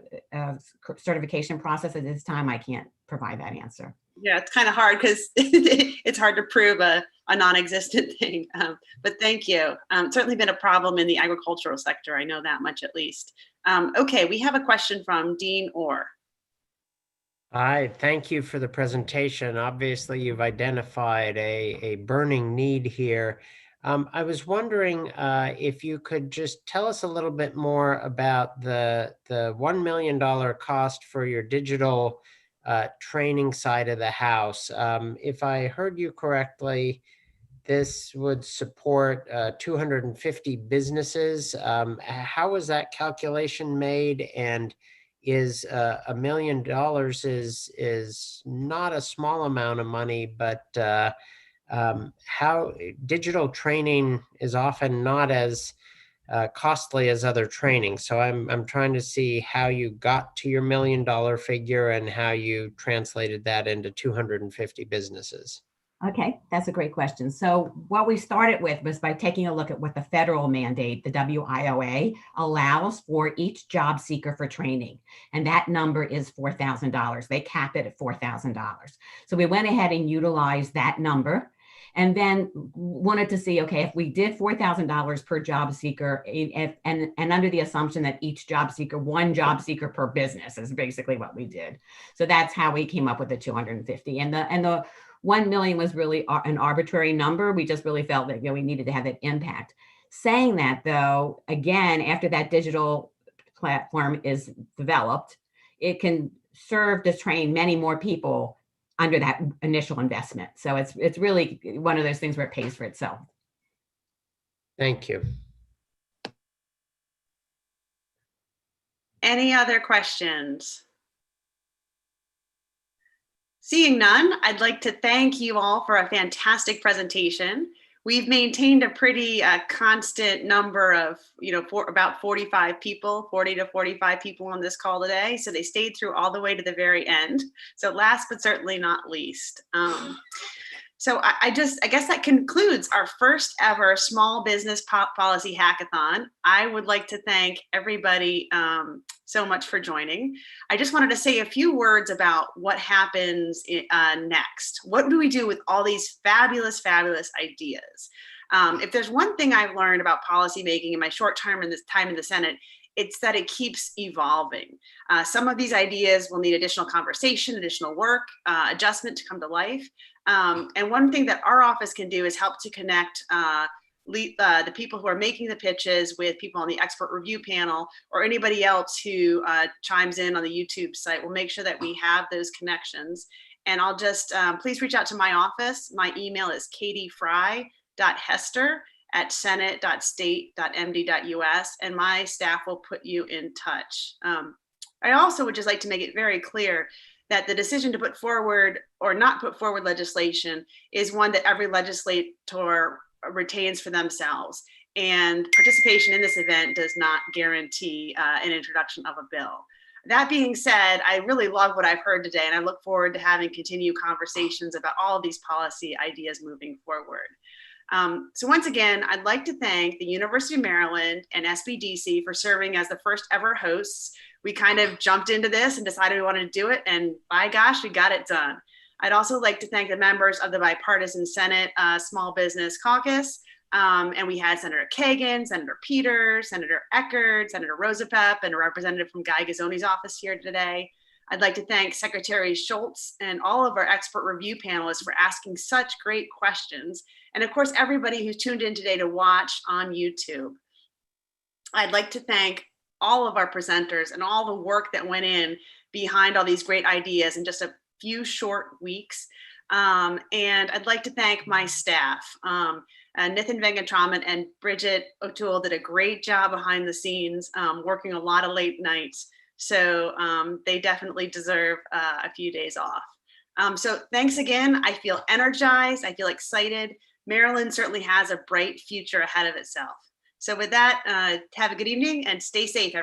certification process at this time, I can't provide that answer. Yeah, it's kind of hard because it's hard to prove a non-existent thing. But thank you. Certainly been a problem in the agricultural sector. I know that much at least. Okay, we have a question from Dean Orr. Hi, thank you for the presentation. Obviously, you've identified a burning need here. I was wondering if you could just tell us a little bit more about the $1 million cost for your digital training side of the house. If I heard you correctly, this would support 250 businesses. How was that calculation made? And is $1 million is not a small amount of money, but how digital training is often not as costly as other training. So I'm trying to see how you got to your $1 million figure and how you translated that into 250 businesses. Okay, that's a great question. So what we started with was by taking a look at what the federal mandate, the WIOA, allows for each job seeker for training. And that number is $4,000. They cap it at $4,000. So we went ahead and utilized that number and then wanted to see, okay, if we did $4,000 per job seeker and under the assumption that each job seeker, one job seeker per business is basically what we did. So that's how we came up with the 250. And the 1 million was really an arbitrary number. We just really felt that we needed to have that impact. Saying that though, again, after that digital platform is developed, it can serve to train many more people under that initial investment. So it's really one of those things where it pays for itself. Thank you. Any other questions? Seeing none, I'd like to thank you all for a fantastic presentation. We've maintained a pretty constant number of, for about 45 people, 40 to 45 people on this call today. So they stayed through all the way to the very end. So last but certainly not least. So I guess that concludes our first ever small business policy hackathon. I would like to thank everybody so much for joining. I just wanted to say a few words about what happens next. What do we do with all these fabulous, fabulous ideas? If there's one thing I've learned about policymaking in my short term in this time in the Senate, it's that it keeps evolving. Some of these ideas will need additional conversation, additional work, adjustment to come to life. And one thing that our office can do is help to connect the people who are making the pitches with people on the expert review panel or anybody else who chimes in on the YouTube site. We'll make sure that we have those connections. And I'll just, please reach out to my office. My email is katiefry.hester@senate.state.md.us, and my staff will put you in touch. I also would just like to make it very clear that the decision to put forward or not put forward legislation is one that every legislator retains for themselves. And participation in this event does not guarantee an introduction of a bill. That being said, I really love what I've heard today, and I look forward to having continued conversations about all of these policy ideas moving forward. So once again, I'd like to thank the University of Maryland and SBDC for serving as the first ever hosts. We kind of jumped into this and decided we wanted to do it, and by gosh, we got it done. I'd also like to thank the members of the Bipartisan Senate Small Business Caucus. And we had Senator Kagan, Senator Peters, Senator Eckerd, Senator Rosapep, and a representative from Guy Gazzoni's office here today. I'd like to thank Secretary Schultz and all of our expert review panelists for asking such great questions. And of course, everybody who's tuned in today to watch on YouTube. I'd like to thank all of our presenters and all the work that went in behind all these great ideas in just a few short weeks. And I'd like to thank my staff. Nithin Venkatraman and Bridget O'Toole did a great job behind the scenes, working a lot of late nights. So they definitely deserve a few days off. So thanks again. I feel energized. I feel excited Maryland certainly has a bright future ahead of itself. So with that, have a good evening and stay safe, everyone.